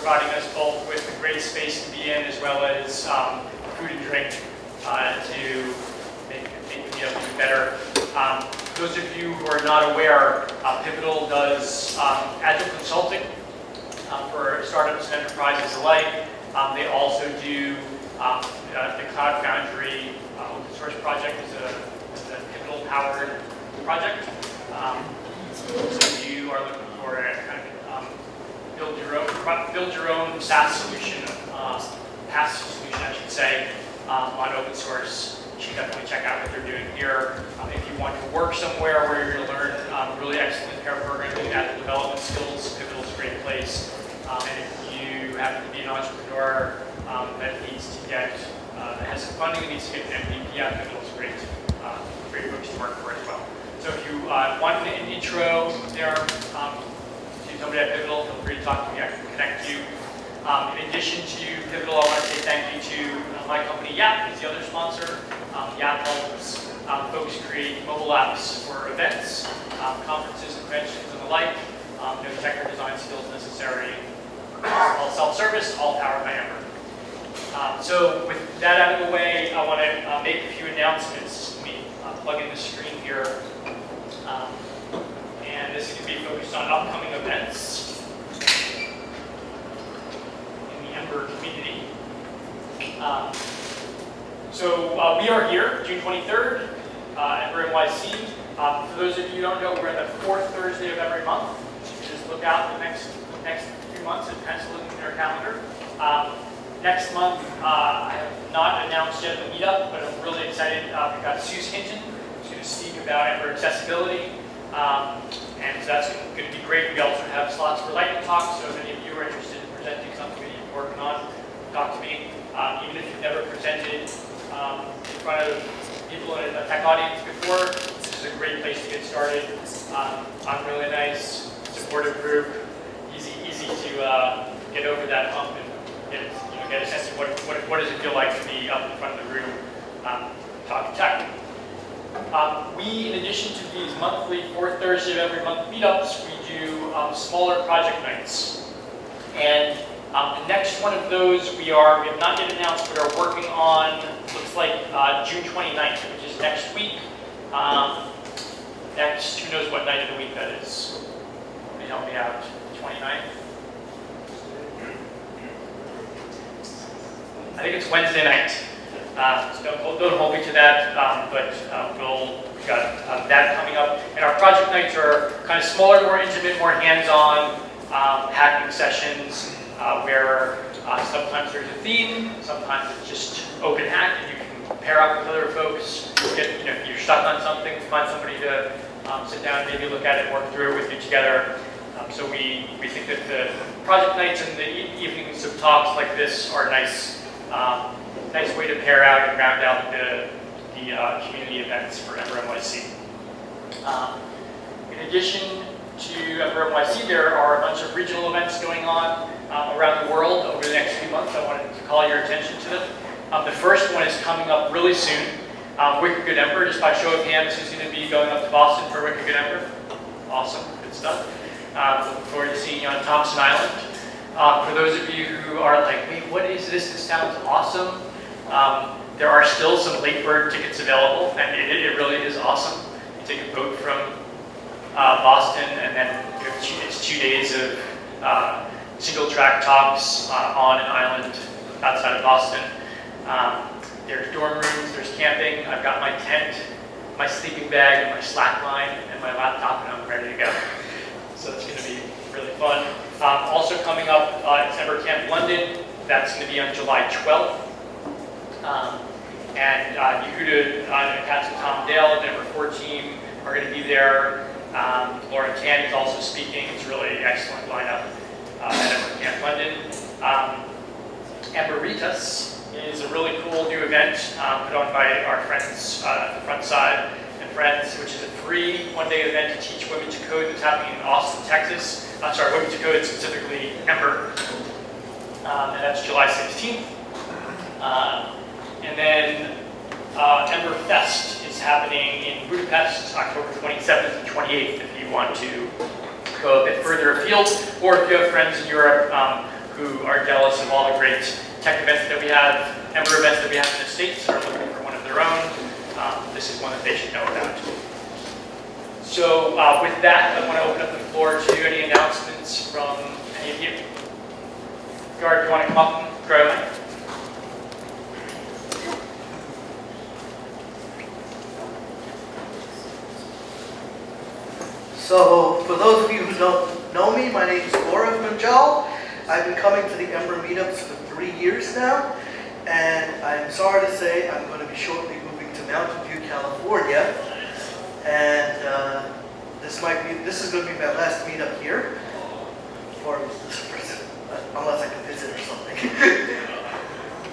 providing us both with a great space to be in as well as food and drink to make the meetup even better. For those of you who are not aware, Pivotal does agile consulting for startups and enterprises alike. They also do the Cloud Foundry open source project is a Pivotal-powered project. So if you are looking for a kind of build your own SaaS solution, PaaS solution, I should say, on open source, you should definitely check out what they're doing here. If you want to work somewhere where you're going to learn really excellent pair programming and agile development skills, Pivotal's a great place. And if you happen to be an entrepreneur that needs to get, that has some funding and needs to get an MVP out, Pivotal's great folks to work for as well. So if you want an intro there to somebody at Pivotal, feel free to talk to me. I can connect you. In addition to Pivotal, I want to say thank you to my company, Yap, who's the other sponsor. Yap helps folks create mobile apps for events, conferences, conventions, and the like. No tech or design skills necessary. All self-service, all powered by Ember. So with that out of the way, I want to make a few announcements. Let me plug in the screen here. And this is going to be focused on upcoming events in the Ember community. So we are here, June 23rd, EmberNYC. For those of you who don't know, we're on the fourth Thursday of every month. Just look out the next few months and pencil it in your calendar. Next month, I have not announced yet the meetup, but I'm really excited. We've got Suze Hinton, who's going to speak about Ember accessibility. And so that's going to be great. We also have slots for lightning talks, so if any of you are interested in presenting something that you're working on, talk to me. Even if you've never presented in front of people in a tech audience before, this is a great place to get started. I'm really nice, supportive group, easy to get over that hump and get a sense of what does it feel like to be up in front of the room talking tech. We, in addition to these monthly fourth Thursday of every month meetups, we do smaller project nights. And the next one of those we have not yet announced, but are working on, looks like June 29th, which is next week. Next, who knows what night of the week that is? Let me help me out. 29th? I think it's Wednesday night. So don't hold me to that, but we've got that coming up. And our project nights are kind of smaller, more intimate, more hands-on hacking sessions where sometimes there's a theme, sometimes it's just open hack, and you can pair up with other folks. If you're stuck on something, find somebody to sit down and maybe look at it, work through it with you together. So we think that the project nights and the evenings of talks like this are nice way to pair out and round out the community events for EmberNYC. In addition to EmberNYC, there are a bunch of regional events going on around the world over the next few months. I wanted to call your attention to them. The first one is coming up really soon. Wicked Good Ember, just by show of hands, who's going to be going up to Boston for Wicked Good Ember? Awesome, good stuff. Looking forward to seeing you on Thompson Island. For those of you who are like, wait, what is this? This sounds awesome. There are still some late bird tickets available, and it really is awesome. You take a boat from Boston, and then it's 2 days of single track talks on an island outside of Boston. There's dorm rooms, there's camping. I've got my tent, my sleeping bag, and my slack line, and my laptop, and I'm ready to go. So it's going to be really fun. Also coming up is Ember Camp London. That's going to be on July 12th. And Yehuda Katz and Tom Dale, the Ember 4 team, are going to be there. Lauren Tan is also speaking. It's a really excellent lineup at Ember Camp London. Emberitas is a really cool new event put on by our friends at the Front Side and Friends, which is a free one-day event to teach women to code that's happening in Austin, Texas. Women to code, specifically Ember. And that's July 16th. And then Ember Fest is happening in Budapest, October 27th and 28th, if you want to go a bit further afield, or if you have friends in Europe who are jealous of all the great tech events that we have, Ember events that we have in the States, are looking for one of their own. This is one that they should know about. So with that, I want to open up the floor to any announcements from any of you. Guard, do you want to come up and grab a mic? So, for those of you who don't know me, my name is Gaurav Manjal. I've been coming to the Ember meetups for 3 years now, and I'm sorry to say I'm going to be shortly moving to Mountain View, California, and this is going to be my last meetup here, or unless I can visit or something. I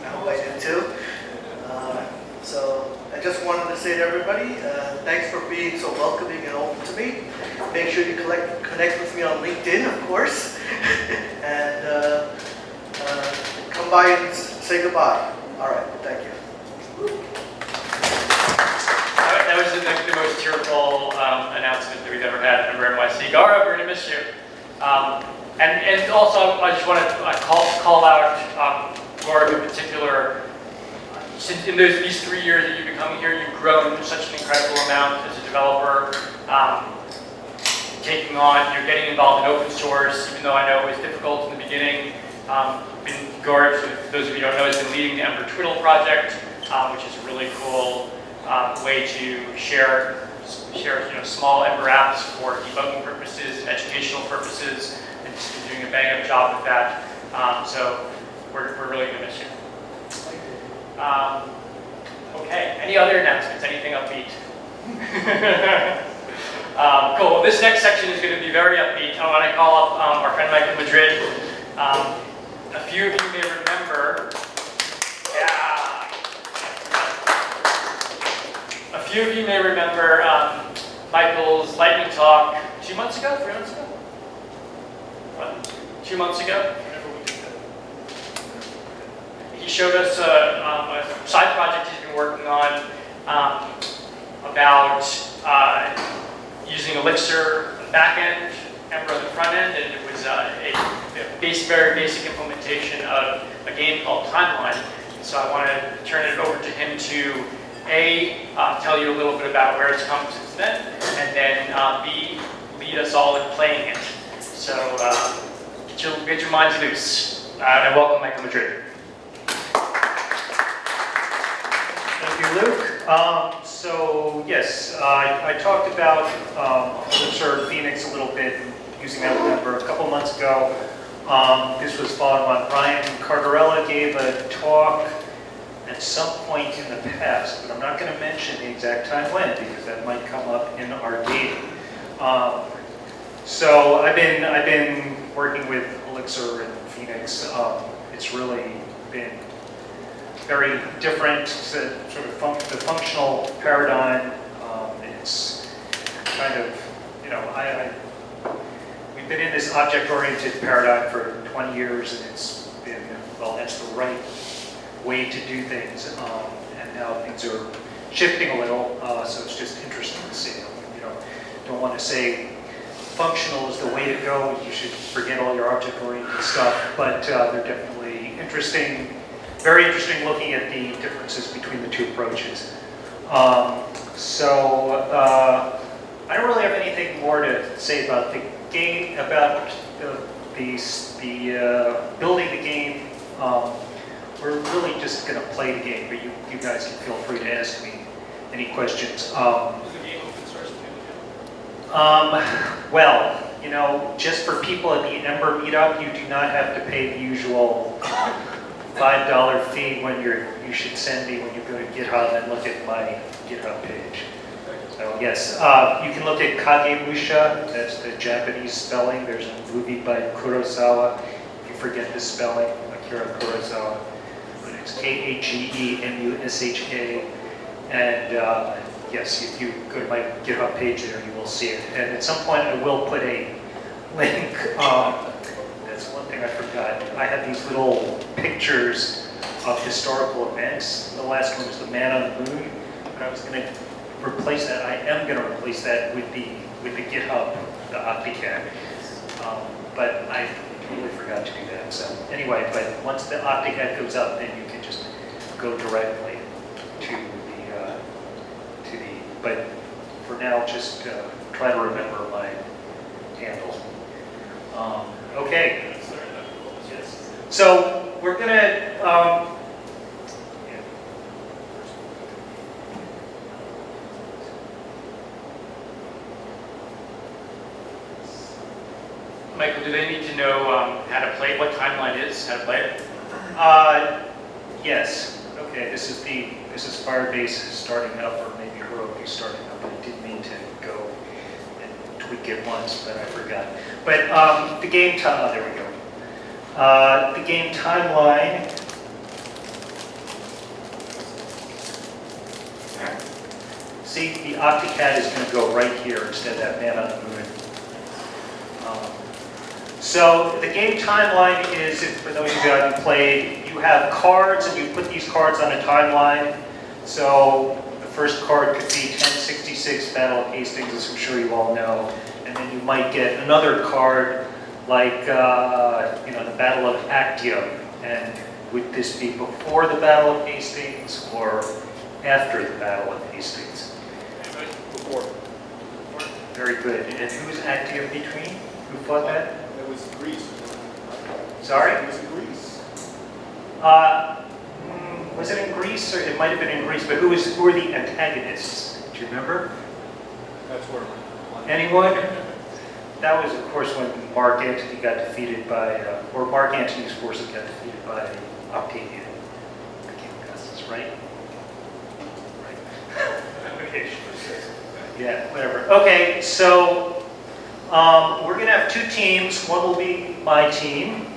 hope I do too. So I just wanted to say to everybody, thanks for being so welcoming and open to me. Make sure you connect with me on LinkedIn, of course, and come by and say goodbye. All right, thank you. That was the most tearful announcement that we've ever had at EmberNYC. Gaurav, we're going to miss you. And also, I just want to call out Gaurav in particular. Since in these 3 years that you've been coming here, you've grown such an incredible amount as a developer. You're getting involved in open source, even though I know it was difficult in the beginning. Gaurav, for those of you who don't know, has been leading the Ember Twiddle project, which is a really cool way to share small Ember apps for debugging purposes and educational purposes, and just been doing a bang-up job with that. So we're really going to miss you. Okay, any other announcements? Anything upbeat? Cool. Well, this next section is going to be very upbeat. I want to call up our friend Michael Madrid. A few of you may remember. Yeah. A few of you may remember Michael's lightning talk 2 months ago, 3 months ago? What? 2 months ago? He showed us a side project he's been working on about using Elixir on the back end, Ember on the front end, and it was a very basic implementation of a game called Timeline. So I want to turn it over to him to tell you a little bit about where it's come since then, and then B, lead us all in playing it. So get your minds loose, and welcome Michael Madrid. Thank you, Luke. So yes, I talked about Elixir Phoenix a little bit, using that with Ember a couple months ago. This was followed on Brian Cardarella gave a talk at some point in the past, but I'm not going to mention the exact time when, because that might come up in our dating. So I've been working with Elixir and Phoenix. It's really been very different, sort of the functional paradigm. It's kind of, we've been in this object-oriented paradigm for 20 years, and it's been, well, that's the right way to do things. And now things are shifting a little, so it's just interesting to see. Don't want to say functional is the way to go. You should forget all your object-oriented stuff, but they're definitely interesting. Very interesting looking at the differences between the two approaches. I don't really have anything more to say about the game, about building the game. We're really just going to play the game, but you guys can feel free to ask me any questions. Is the game open source? Well, just for people at the Ember meetup, you do not have to pay the usual $5 fee when you should send me when you go to GitHub and look at my GitHub page. So yes, you can look at kagemusha, that's the Japanese spelling. There's a movie by Kurosawa, if you forget the spelling, Akira Kurosawa. But it's Kagemusha, and yes, if you go to my GitHub page there, you will see it. And at some point I will put a link. That's one thing I forgot. I had these little pictures of historical events. The last one was the man on the moon. But I was going to replace that. I am going to replace that with the GitHub, the Octicat. But totally forgot to do that. So anyway, but once the optic head goes up, then you can just go directly to the, but for now, just try to remember my handle. Okay. So we're gonna, Michael, do they need to know how to play, what timeline is, how to play it? yes. Okay, this is Firebase starting up, or maybe Heroku starting up. I didn't mean to go and tweak it once, but I forgot. But the game time, there we go. The game timeline. See, the OptiCAD is going to go right here instead of that man on the moon. So the game timeline is, for those of you who haven't played, you have cards and you put these cards on a timeline. So the first card could be 1066 Battle of Hastings, as I'm sure you all know. And then you might get another card like the Battle of Actium. And would this be before the Battle of Hastings or after the Battle of Hastings? Before. Very good. And who's Actium between? Who fought that? It was Greece. Sorry? It was in Greece. Was it in Greece, or it might have been in Greece? But who were the antagonists? Do you remember? That's where. Anyone? That was, of course, when Mark Antony got defeated by, or Mark Antony's forces got defeated by Octavian. Became Augustus, right? Right. Okay. Yeah, whatever. Okay, so we're going to have two teams. One will be my team,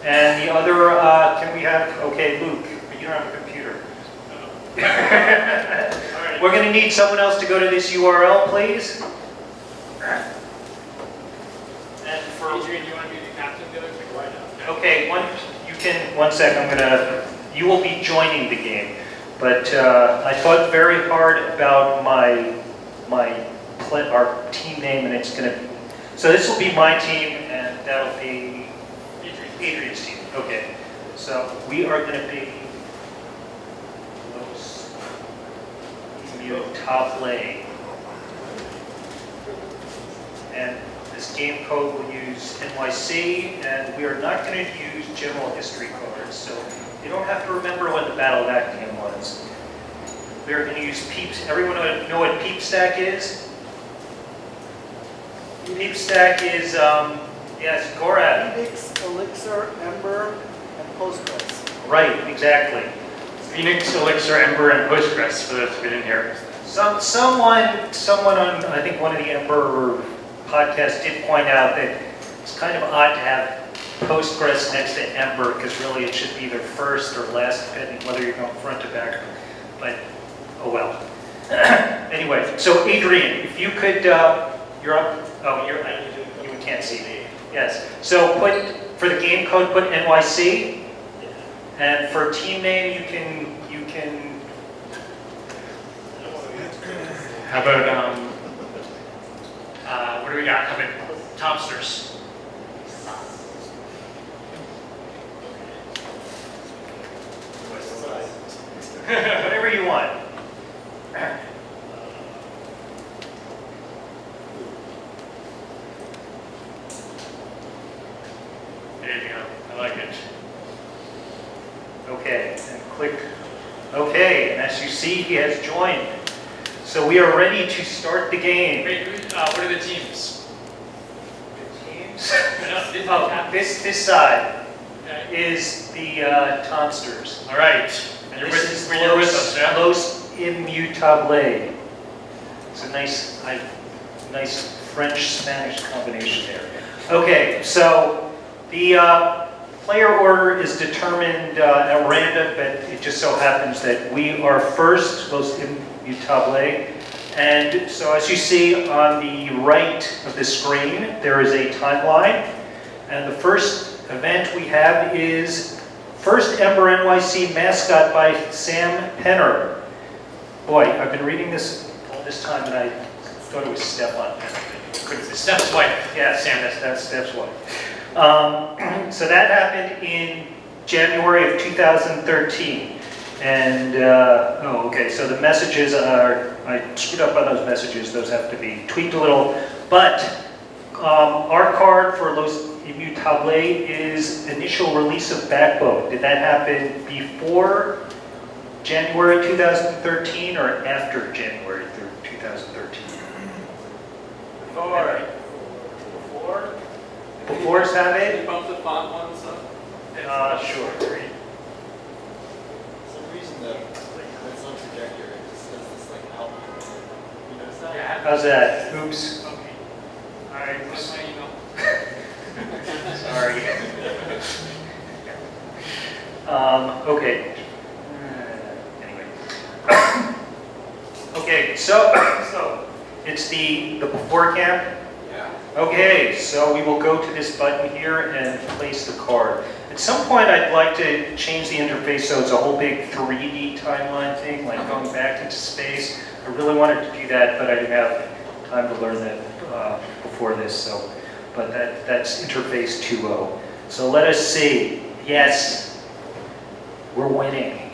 and the other, can we have, okay, Luke, but you don't have a computer. We're going to need someone else to go to this URL, please. And for Adrian, do you want to be the captain of the other team? Why not? okay, one sec. You will be joining the game, but I thought very hard about our team name, and it's going to. So this will be my team, and that'll be Adrian's team. Okay, so we are going to be top lane, and this game code will use NYC, and we are not going to use general history cards, so you don't have to remember when the Battle of Actium was. We are going to use peeps. Everyone know what peep stack is? Peep stack is, yes, Gorab. Phoenix, Elixir, Ember, and Postgres. Right, exactly. Phoenix, Elixir, Ember, and Postgres, for those who didn't hear. Someone on, I think one of the Ember podcasts did point out that it's kind of odd to have Postgres next to Ember, because really it should be either first or last, depending whether you're going front to back. But, oh well. Anyway, so Adrian, if you could, you're up. Oh, you can't see me. Yes. So for the game code, put NYC, and for team name, you can. How about, what do we got? How about Tomsters? Whatever you want. There you go. I like it. Okay, and click OK. And as you see, he has joined. So we are ready to start the game. Wait, what are the teams? The teams. This side is the Tomsters. All right. And you're with us, yeah? Los Immutables. It's a nice French-Spanish combination there. Okay, so the player order is determined at random, but it just so happens that we are first, Los Immutables. And so as you see on the right of the screen, there is a timeline. And the first event we have is first EmberNYC mascot by Sam Penner. Boy, I've been reading this all this time, and I thought it was Stefan Penner. Steph's wife. Yeah, Sam, that's Steph's wife. So that happened in January of 2013. And, oh, okay, so the messages are, I screwed up on those messages, those have to be tweaked a little. But our card for Los Immutables is initial release of Backbone. Did that happen before January 2013 or after January 2013? Before. Before Can Saturday? you bump the font ones up? Sure. For some reason, that's on trajectory. It just does this like outline. You notice that? Yeah. How's that? Oops. Okay. All right, what's my email? Sorry. Okay. Anyway. Okay, so it's the before camp. Yeah. Okay, so we will go to this button here and place the card. At some point, I'd like to change the interface so it's a whole big 3D timeline thing, like going back into space. I really wanted to do that, but I didn't have time to learn that before this. So, but that's interface 2.0. So let us see. Yes, we're winning.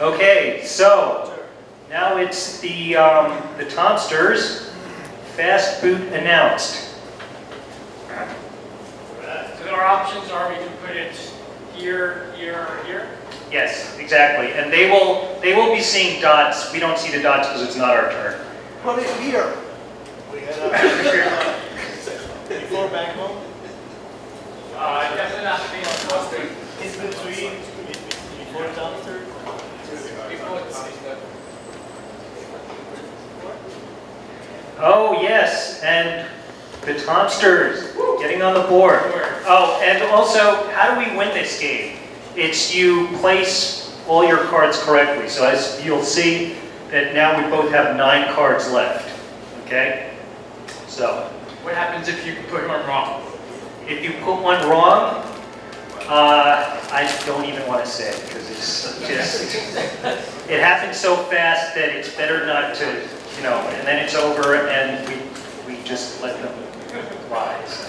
Okay, so now it's the Tomsters. Fast boot announced. So our options are we can put it here, here, or here. Yes, exactly. And they will be seeing dots. We don't see the dots because it's not our turn. Put it here. We had before Backbone. Definitely not to be on cluster. In between. Before Dumpster. Oh yes, and the Tomsters getting on the board. Oh, and also, how do we win this game? It's you place all your cards correctly. So as you'll see, that now we both have 9 cards left. Okay? So, What happens if you put one wrong? if you put one wrong, I don't even want to say it because it's just, it happens so fast that it's better not to, you know, and then it's over and we just let them fly. So.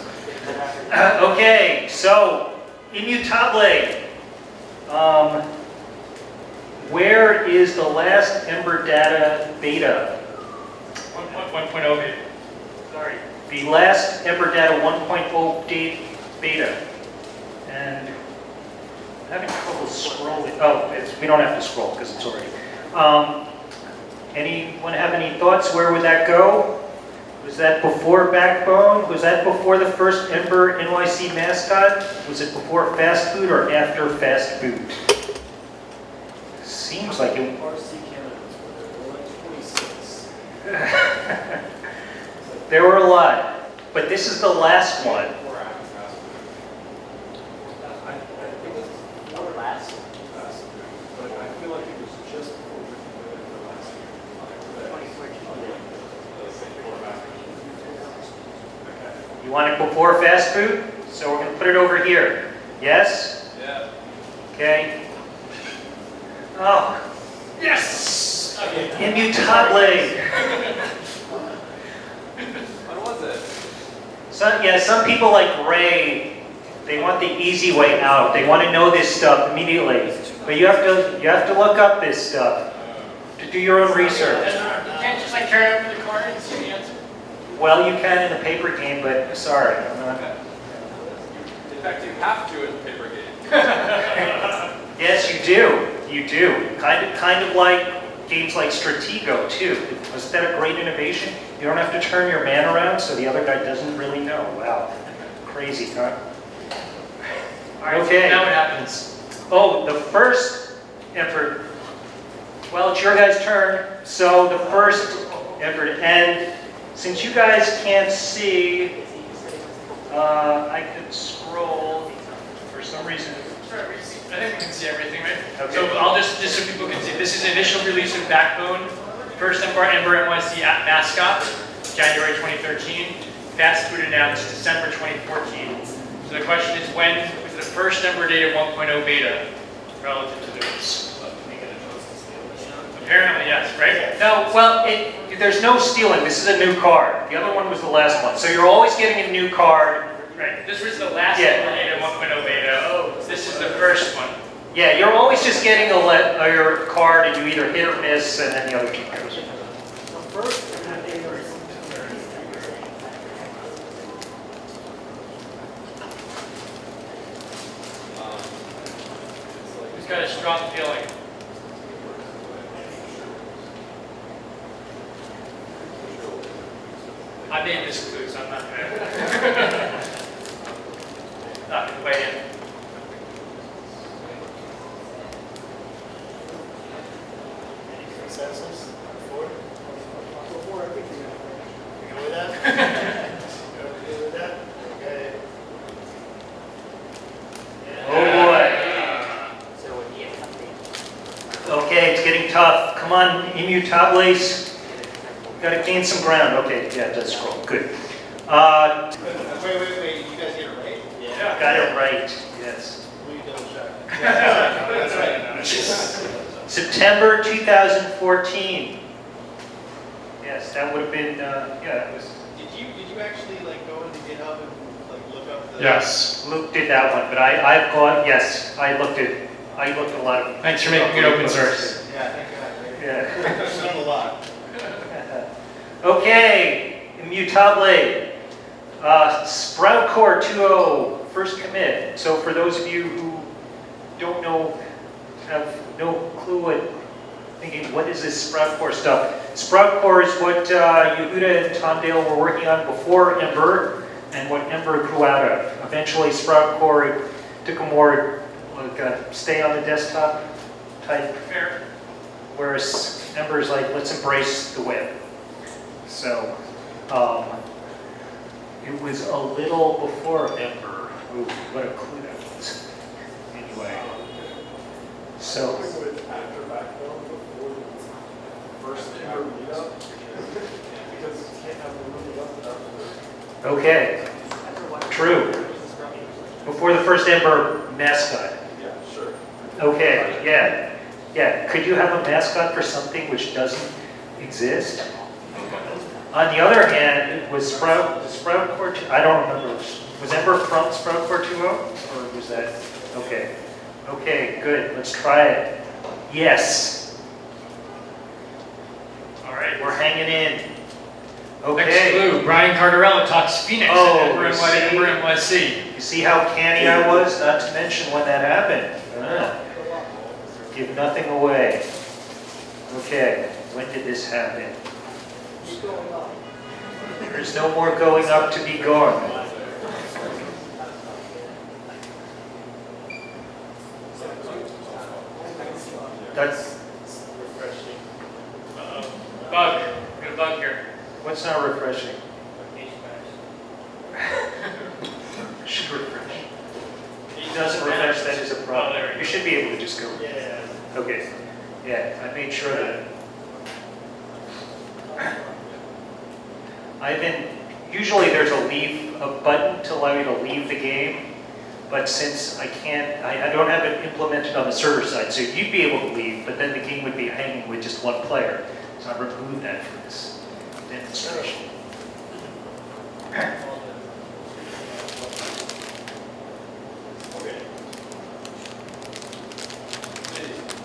Okay, so Immutable. Where is the last Ember data beta? 1.0 beta. Sorry. The last Ember data 1.0 beta. And I'm having trouble scrolling. Oh, we don't have to scroll because it's already. Anyone have any thoughts? Where would that go? Was that before Backbone? Was that before the first EmberNYC mascot? Was it before Fast Boot or after Fast Boot? Seems like it. RC candidates were like 26. There were a lot, but this is the last one. I think it's before last. But I feel like it was just before the last year. 2014. You want it before Fast Boot? So we're going to put it over here. Yes? Yeah. Okay. Oh, Yes! Okay. Immutable. When was it? Some people like Ray, they want the easy way out. They want to know this stuff immediately. But you have to look up this stuff to do your own research. You can't just like turn over the card and see the answer. Well, you can in a paper game, but sorry, I'm not. In fact, you have to in paper game. Yes, you do. You do. Kind of like games like Stratego too. Wasn't that a great innovation? You don't have to turn your man around, so the other guy doesn't really know. Wow, crazy, huh? All right, Okay. so now what happens? Oh, the first Ember. Well, it's your guys' turn. So the first Ember, and since you guys can't see, I could scroll for some reason. Sure, I think we can see everything, right? Okay. So I'll just so people can see. This is initial release of Backbone. First EmberNYC mascot, January 2013. Fast Food announced December 2014. So the question is, when was the first Ember data 1.0 beta relative to this? Apparently, yes, right? No, well, there's no stealing. This is a new card. The other one was the last one. So you're always getting a new card Right, this was the last Yeah. Ember beta, 1.0 beta. Oh, this is the first one. Yeah, you're always just getting your card and you either hit or miss and then the other key goes. Who's got a strong feeling? I made this clue, so I'm not gonna weigh in. Consensus? Before everything. You go with that? You okay with that? Okay. Oh boy. So what do you have? Okay, it's getting tough. Come on, immutables. Gotta gain some ground. Okay, yeah, it does scroll. Good. Wait, you guys get it right? Yeah. Got it right. Yes. Will you double check? That's right. September 2014. Yes, that would have been, yeah, it was, Did you actually like go into GitHub and like look up the? Yes. Luke did that one, but I've got, yes, I looked at a lot of. Thanks for making it open source. Yeah, thank God. Yeah. I've done a lot. Okay, immutable. Sprout Core 2.0, first commit. So for those of you who don't know, have no clue thinking what is this Sprout Core stuff? Sprout Core is what Yehuda and Tondale were working on before Ember and what Ember grew out of. Eventually Sprout Core took a more like stay on the desktop type, Fair. whereas Ember is like, let's embrace the web. So it was a little before Ember. Ooh, what a clue that was. Anyway, so With after backbone before the first Ember meetup, because you can't have the movie up without the. okay, true. Before the first Ember mascot. Yeah, sure. Okay, yeah. Could you have a mascot for something which doesn't exist? On the other hand, was Sprout Core 2? I don't remember. Was Ember from Sprout Core 2.0? Or was that? Okay. Okay, good. Let's try it. Yes. All right. We're hanging in. Next Okay. clue, Brian Cardarella talks Phoenix Oh, at EmberNYC. You see how canny I was? Not to mention when that happened. Give nothing away. Okay. When did this happen? There's no more going up to be gone. That's Bug. Got a bug here. what's not refreshing. Should refresh. It doesn't refresh, that is a problem. You should be able to just go. Yeah. Okay. Yeah, I made sure that. Usually there's a button to allow you to leave the game, but since I don't have it implemented on the server side, so you'd be able to leave, but then the game would be hanging with just one player. So I removed that from this demonstration.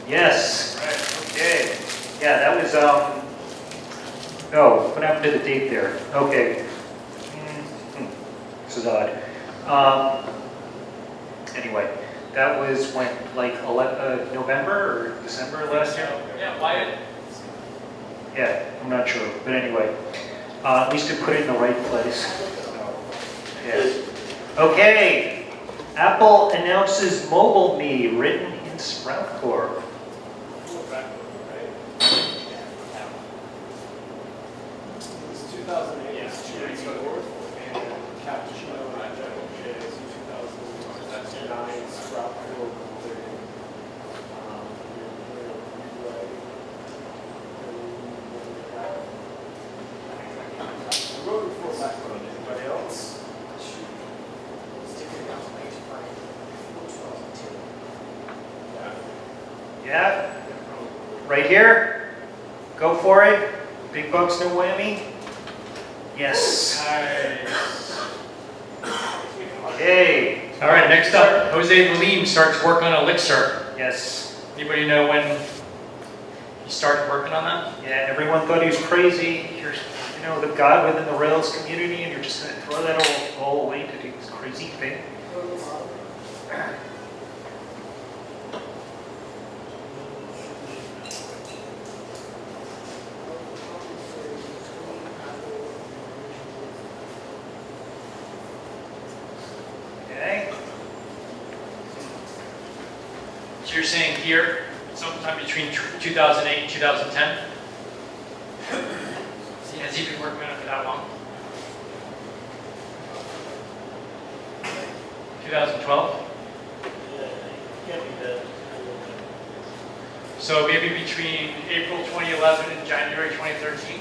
Yes. Right. Okay. Yeah, that was oh, what happened to the date there? Okay. This is odd. Anyway, that was when, like, November or December last year? Yeah, Wyatt. Yeah, I'm not sure, but anyway, at least to put it in the right place. So, yeah. Okay, Apple announces Mobile Me written in Sprout Core. It's 2008, it's 284th, and Cappuccino and EmberNYC 2009 Sprout Core completed. I wrote it before background. Anybody else? Yeah? Right here? Go for it. Big bucks, no whammy. Yes. Nice. Okay. All right, next up, Jose Valim starts work on Elixir. Yes. Anybody know when he started working on that? Yeah, everyone thought he was crazy. You're, the god within the Rails community, and you're just going to throw that all away to do this crazy thing. Okay. So you're saying here, sometime between 2008 and 2010? Has he been working on it for that long? 2012? So maybe between April 2011 and January 2013?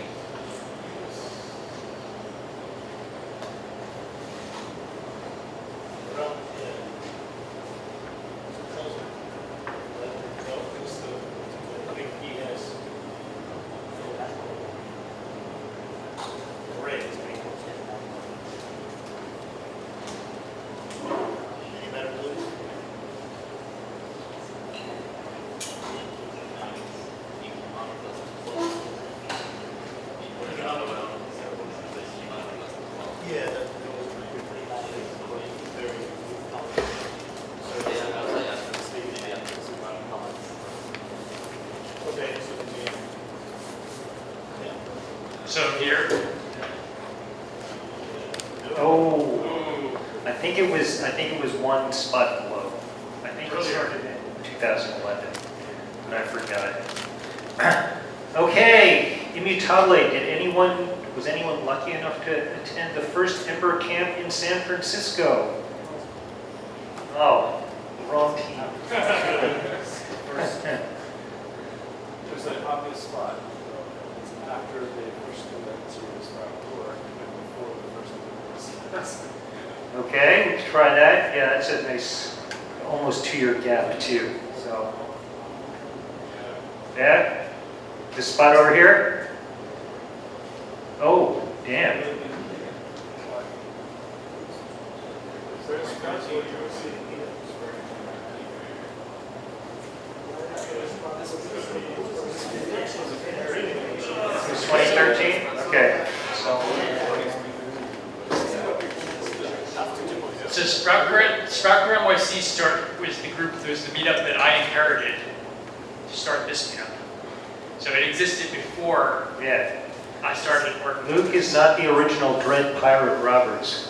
So here, Oh, ooh, I think it was one spot below. I think it started in 2011, but I forgot. Okay, Immutable. Was anyone lucky enough to attend the first Ember camp in San Francisco? Oh, wrong team. There's an obvious spot. It's after they first do that series work and before the first one. Okay, let's try that. Yeah, that's a nice, almost 2-year gap too. So, yeah, this spot over here. Oh, damn. It's 2013. Okay, so. so EmberNYC was the group, was the meetup that I inherited to start this meetup. So it existed before Yeah. I started working. Luke is not the original Dread Pirate Roberts.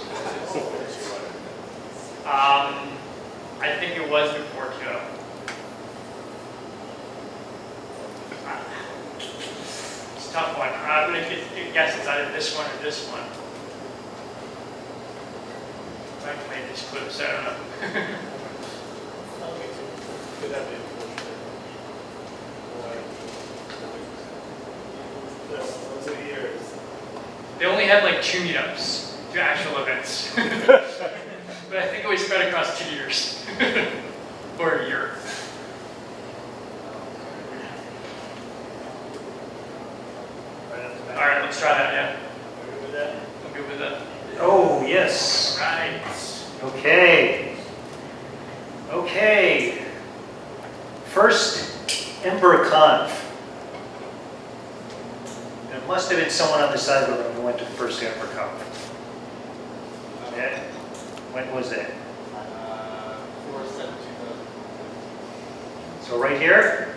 I think it was before too. It's a tough one. I'm going to guess it's either this one or this one. I played this clip, so I don't know. They only had like 2 meetups, 2 actual events. But I think it was spread across 2 years. Or a year. Alright, let's try that, yeah. I'm good with that. Oh, yes. Right. Okay. Okay. First, EmberConf. There must have been someone on the side of the room who went to the first EmberConf. Yeah. When was that? 4/7/2000. So right here?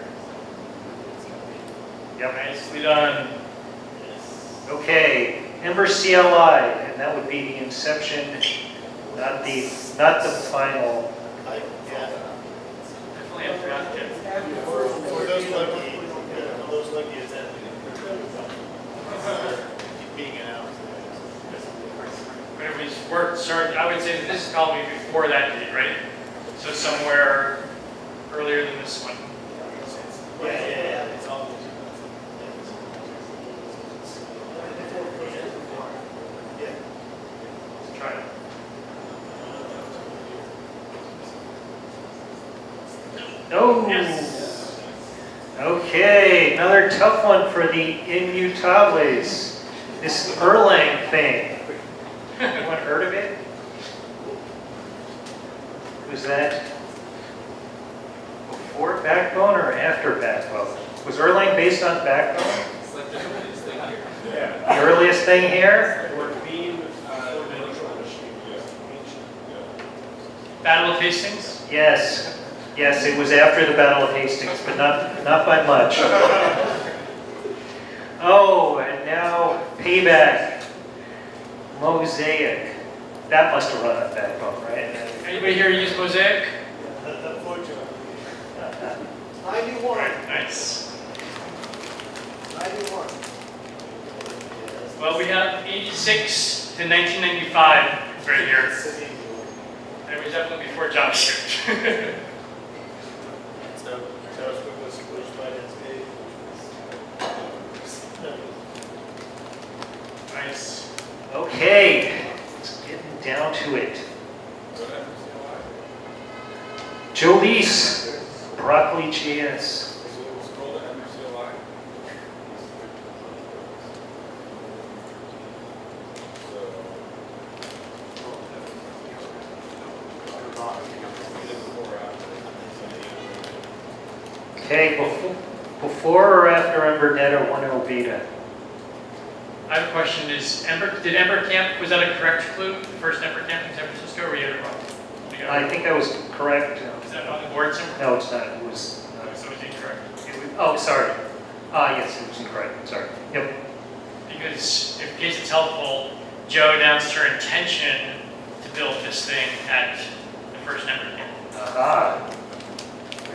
Yep. Nicely done. Okay. Ember CLI, and that would be the inception, not the final. Definitely a productive. For those lucky as that being announced. But it was work started, I would say that this is probably before that date, right? So somewhere earlier than this one. Yeah. It's all. Let's try it. Oh. Yes. Okay, another tough one for the Immutables. This Erlang thing. Anyone heard of it? Was that before Backbone or after Backbone? Was Erlang based on Backbone? It's like the earliest thing here. Yeah. The earliest thing here? Or beam, virtual machine. Battle of Hastings? Yes. Yes, it was after the Battle of Hastings, but not by much. Oh, and now Payback. Mosaic. That must have run on Backbone, right? Anybody here use Mosaic? Unfortunately. 91. Nice. 91. Well, we have 86 to 1995 right here. And it was definitely before JavaScript. So JavaScript was pushed by Netscape. Nice. Okay, it's getting down to it. Jolise, Broccoli.js. Scroll to Ember CLI. Okay, before or after EmberNet 1.0 beta? I have a question. Did Ember Camp, was that a correct clue? The first Ember Camp in San Francisco, or were you wrong? I think that was correct. Is that on the board somewhere? No, it's not. It was. So it's incorrect. Oh, sorry. Yes, it was incorrect. Sorry. Yep. Because in case it's helpful, Joe announced her intention to build this thing at the first Ember Camp. Ah.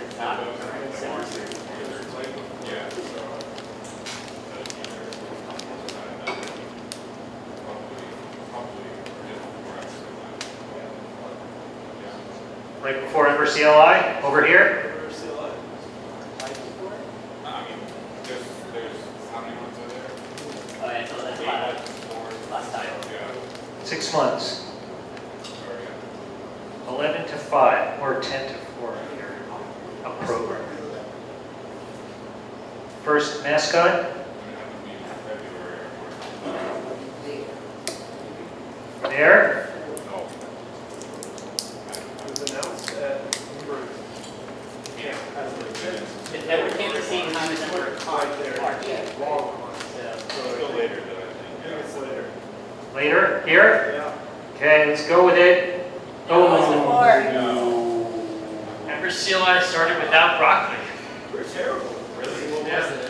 It's not. Yeah. Right before Ember CLI, over here. I mean, there's how many months are there? Oh, yeah, so that's last time. Yeah. 6 months. Or, yeah. 11 to 5 or 10 to 4 here. A program. First mascot. I mean, that would be February or There. no. It was announced at Ember Camp as an event. It never came the same time as Ember Right there. March. Wrong one. Still later than I think. I think it's later. Later. Here. Yeah. Okay, let's go with it. Oh. Ember CLI started without broccoli. We're terrible. Really? What Yeah. was it?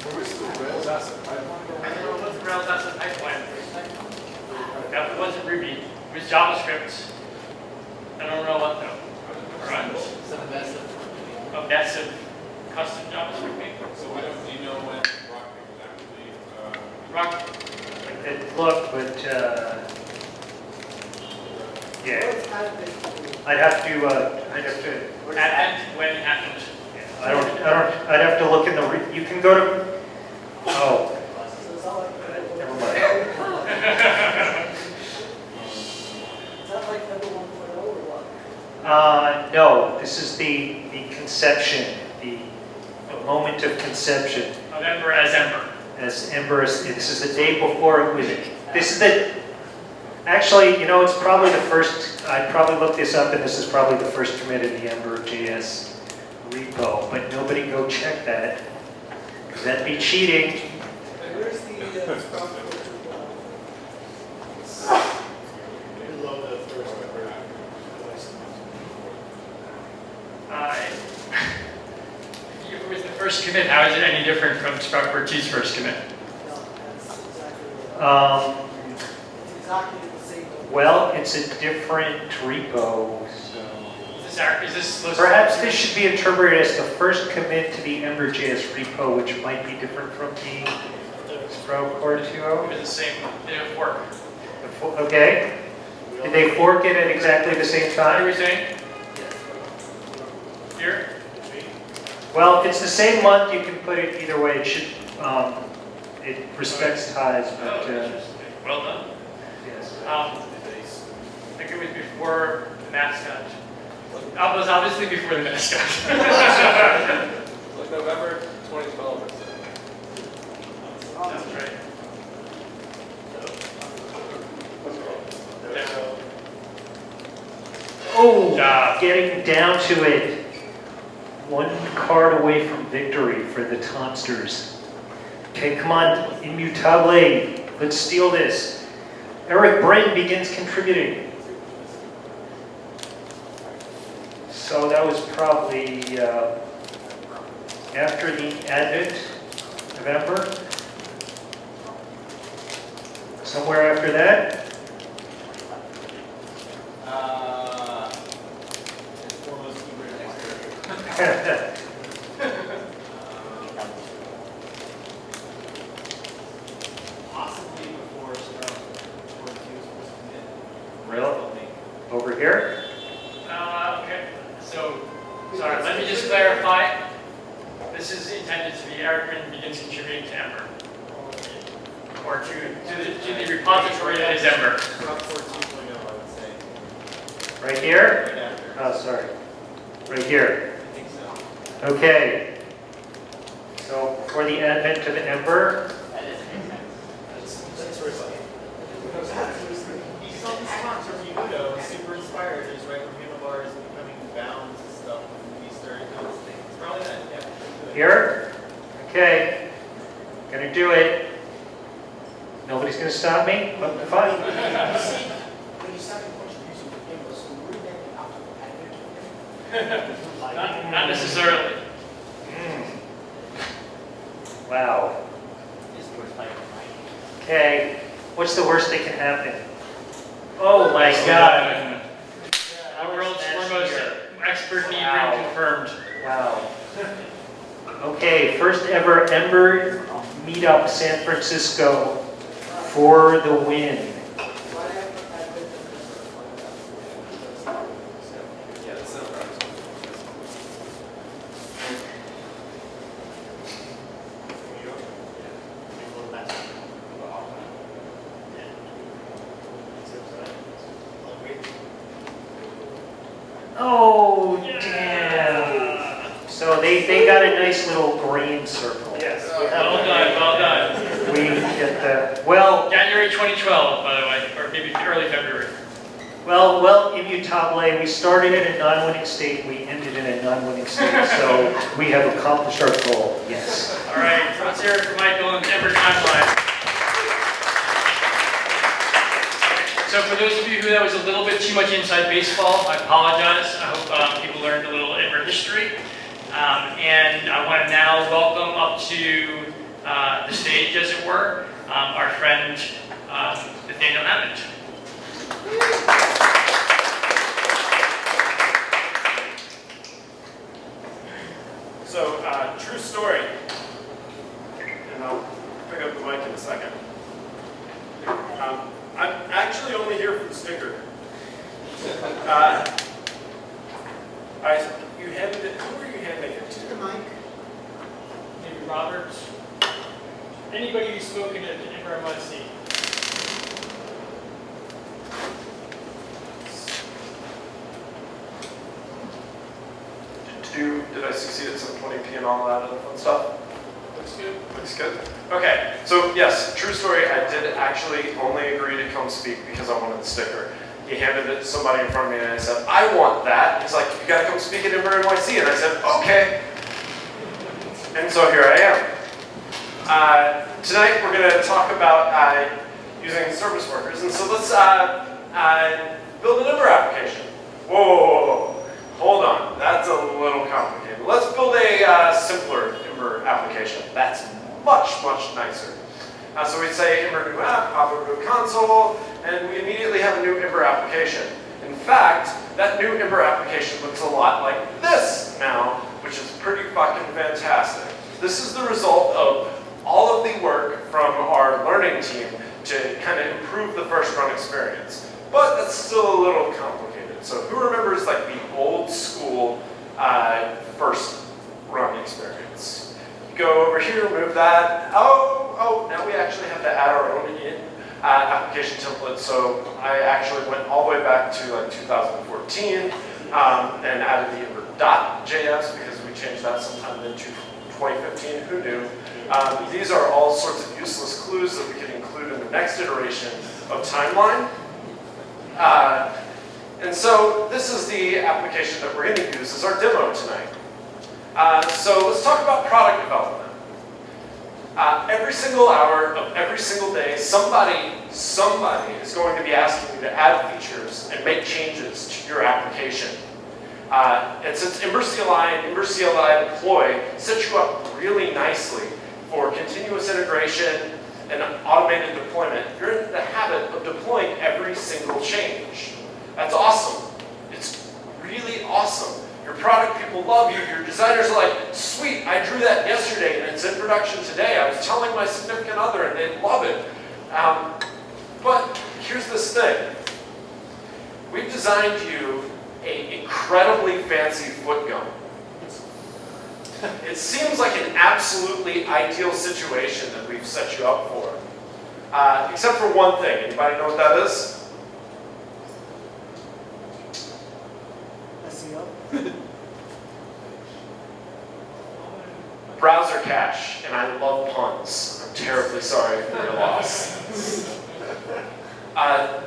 Where was the Rails asset pipeline going? I don't know what the Rails asset pipeline. That wasn't Ruby. It was JavaScript. I don't know what though. Right. Some mess of. A mess of custom JavaScript maybe. So we don't, do you know when Rocket was actually, Rock. Good look, but yeah, I'd have to. Advent when it happened. I'd have to look in the. You can go to. Oh. Never mind. Is that like number 1.0 or what? No, this is the conception, the moment of conception. Of Ember as Ember. As Ember, this is the day before it was. This is the. Actually, you know, it's probably the first. I probably looked this up, and this is probably the first commit in the Ember.js repo. But nobody go check that, because that'd be cheating. Where's the Scrum Below the first Ember. If it was the first commit, how is it any different from Sprout4T's first commit? No, that's exactly right. It's exactly the same. Well, it's a different repo, so. Is this supposed to- Perhaps this should be interpreted as the first commit to the Ember.js repo, which might be different from the Sprout Core 2.0. It was the same, they didn't fork. Okay. Did they fork it at exactly the same What are time? we saying? Here? Well, it's the same month. You can put it either way. It should. It respects ties, Oh, but interesting. Well done. yes. I think it was before the mascot. It was obviously before the mascot. like November 2012 or so? That's right. There we go. Oh, job. getting down to it. One card away from victory for the Tomsters. Okay, come on, Immutable. Let's steal this. Eric Bren begins contributing. So that was probably after the advent of Ember. Somewhere after that. It's foremost Ember. Possibly before Star Wars 2 is supposed to commit. Really? Over here? Okay, so, sorry, let me just clarify. This is intended to be Eric Britton begins contributing to Ember. Or to the repository that is Ember. About 14.0, I would say. Right here? Right after. Oh, sorry. Right here. I think so. Okay. So for the advent of Ember, That doesn't make sense. That's where it's like. He's sponsor Udo, super inspired, is right from handlebars becoming bounds and stuff when he started doing things. It's probably that, yeah. here. Okay. Gonna do it. Nobody's gonna stop me? But fine. When you started contributing to Ember, so were you then after the advent? Not necessarily. Wow. This was like, right? Okay. What's the worst that can happen? Oh my God. Our world's foremost expert need Wow. confirmed. Wow. Okay, first ever Ember meetup San Francisco for the win. Yeah, that's not right. Oh, damn. So they got a nice little green circle. Yes. Well done, well done. We get the, well, January 2012, by the way, or maybe early February. well, Immutable, we started in a non-winning state, we ended in a non-winning state, so we have accomplished our goal, yes. All right, let's hear it for Michael and Ember Timeline. So for those of you who that was a little bit too much inside baseball, I apologize. I hope people learned a little Ember history. And I want to now welcome up to the stage, as it were, our friend Nathaniel Hammond. So, true story. And I'll pick up the mic in a second. I'm actually only here for the sticker. You handed it, who were you handing it to? Maybe Robert. Anybody who's spoken at EmberNYC. Did I succeed at 720p and all that other fun stuff? Looks good. Looks good. Okay, so yes, true story, I did actually only agree to come speak because I wanted the sticker. He handed it to somebody in front of me and I said, I want that. He's like, you gotta come speak at EmberNYC. And I said, okay. And so here I am. Tonight we're gonna talk about using service workers. And so let's build an Ember application. Whoa. Hold on, that's a little complicated. Let's build a simpler Ember application. That's much, much nicer. So we'd say Ember new app, pop over to console, and we immediately have a new Ember application. In fact, that new Ember application looks a lot like this now, which is pretty fucking fantastic. This is the result of all of the work from our learning team to kind of improve the first run experience. But that's still a little complicated. So who remembers like the old school first run experience? You go over here, move that. Oh, now we actually have to add our own application template. So I actually went all the way back to like 2014 and added the Ember.js because we changed that sometime in 2015. Who knew? These are all sorts of useless clues that we can include in the next iteration of Timeline. And so this is the application that we're going to use as our demo tonight. So let's talk about product development. Every single hour of every single day, somebody is going to be asking you to add features and make changes to your application. And since Ember CLI and Ember CLI Deploy set you up really nicely for continuous integration and automated deployment, you're in the habit of deploying every single change. That's awesome. It's really awesome. Your product people love you. Your designers are like, sweet, I drew that yesterday and it's in production today. I was telling my significant other and they love it. But here's this thing. We've designed you an incredibly fancy foot gun. It seems like an absolutely ideal situation that we've set you up for. Except for one thing. Anybody know what that is? Browser cache, and I love puns. I'm terribly sorry for your loss.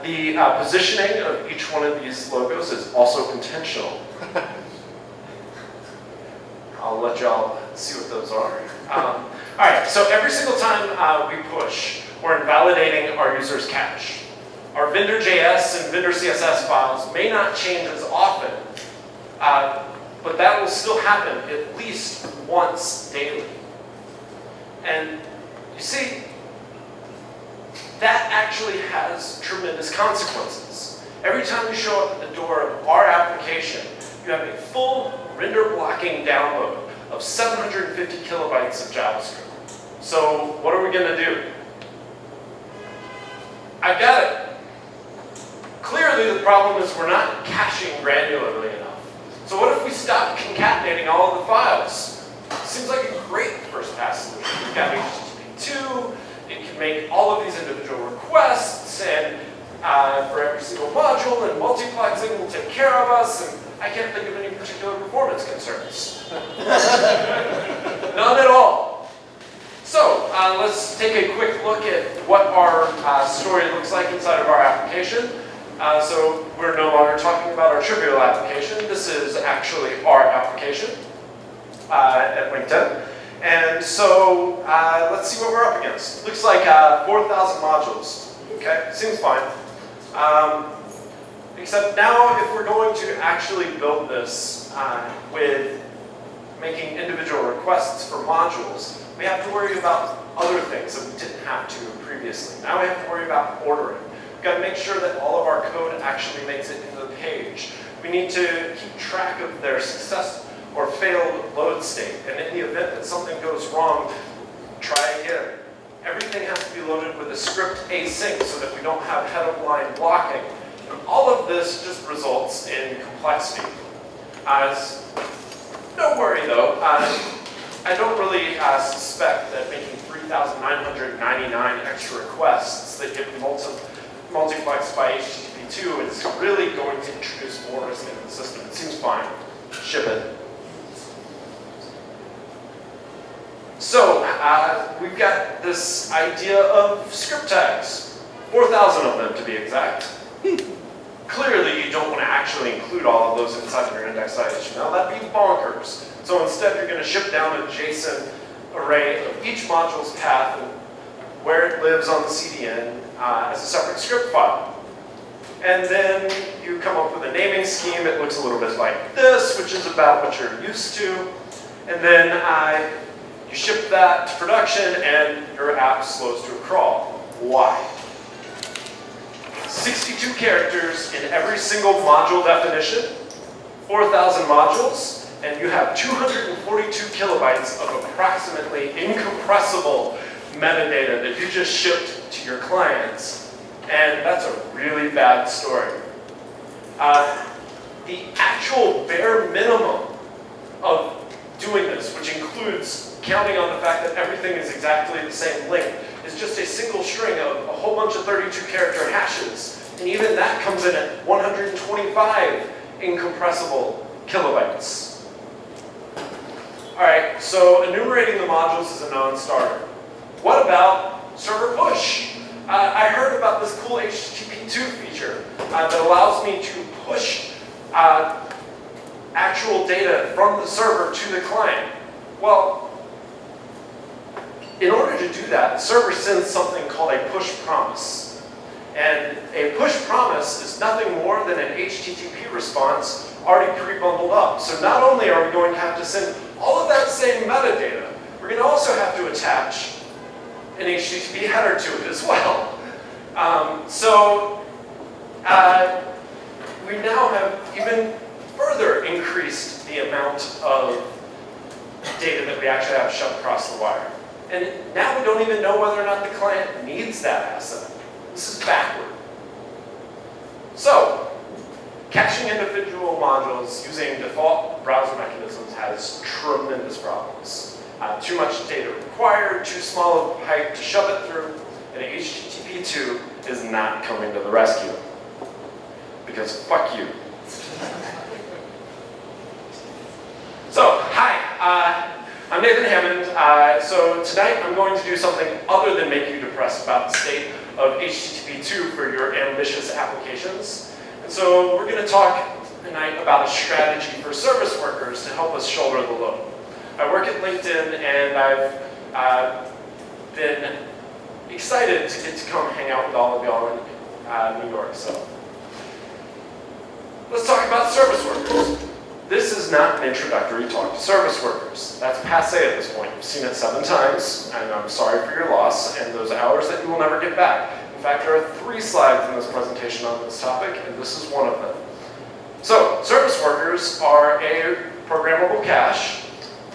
The positioning of each one of these logos is also intentional. I'll let y'all see what those are. All right, so every single time we push, we're invalidating our user's cache. Our vendor.js and vendor.css files may not change as often, but that will still happen at least once daily. And you see, that actually has tremendous consequences. Every time you show up at the door of our application, you have a full render blocking download of 750 kilobytes of JavaScript. So what are we going to do? I got it. Clearly the problem is we're not caching granularly enough. So what if we stop concatenating all of the files? Seems like a great first pass solution. We've got HTTP2, it can make all of these individual requests, and for every single module, and multiplexing will take care of us, and I can't think of any particular performance concerns. None at all. So let's take a quick look at what our story looks like inside of our application. So we're no longer talking about our trivial application. This is actually our application at LinkedIn. And so let's see what we're up against. Looks like 4,000 modules. Okay, seems fine. Except now if we're going to actually build this with making individual requests for modules, we have to worry about other things that we didn't have to previously. Now we have to worry about ordering. We've got to make sure that all of our code actually makes it into the page. We need to keep track of their success or failed load state. And in the event that something goes wrong, try again. Everything has to be loaded with a script async so that we don't have head-of-line blocking. And all of this just results in complexity. Don't worry though, I don't really suspect that making 3,999 extra requests that get multiplexed by HTTP2 is really going to introduce more risk into the system. It seems fine. Ship it. So we've got this idea of script tags, 4,000 of them to be exact. Clearly, you don't want to actually include all of those inside of your index.html. That'd be bonkers. So instead, you're going to ship down a JSON array of each module's path and where it lives on the CDN as a separate script file. And then you come up with a naming scheme. It looks a little bit like this, which is about what you're used to. And then you ship that to production, and your app slows to a crawl. Why? 62 characters in every single module definition, 4,000 modules, and you have 242 kilobytes of approximately incompressible metadata that you just shipped to your clients. And that's a really bad story. The actual bare minimum of doing this, which includes counting on the fact that everything is exactly the same length, is just a single string of a whole bunch of 32-character hashes. And even that comes in at 125 incompressible kilobytes. All right, so enumerating the modules is a non-starter. What about server push? I heard about this cool HTTP2 feature that allows me to push actual data from the server to the client. Well, in order to do that, the server sends something called a push promise. And a push promise is nothing more than an HTTP response already pre-bundled up. So not only are we going to have to send all of that same metadata, we're going to also have to attach an HTTP header to it as well. We now have even further increased the amount of data that we actually have shoved across the wire. And now we don't even know whether or not the client needs that asset. This is backward. So, caching individual modules using default browser mechanisms has tremendous problems. Too much data required, too small of a pipe to shove it through, and HTTP2 is not coming to the rescue. Because fuck you. So, hi, I'm Nathan Hammond. So tonight I'm going to do something other than make you depressed about the state of HTTP2 for your ambitious applications. And so we're going to talk tonight about a strategy for service workers to help us shoulder the load. I work at LinkedIn, and I've been excited to get to come hang out with all of y'all in New York. So let's talk about service workers. This is not an introductory talk to service workers. That's passé at this point. You've seen it 7 times, and I'm sorry for your loss and those hours that you will never get back. In fact, there are 3 slides in this presentation on this topic, and this is one of them. So, service workers are a programmable cache,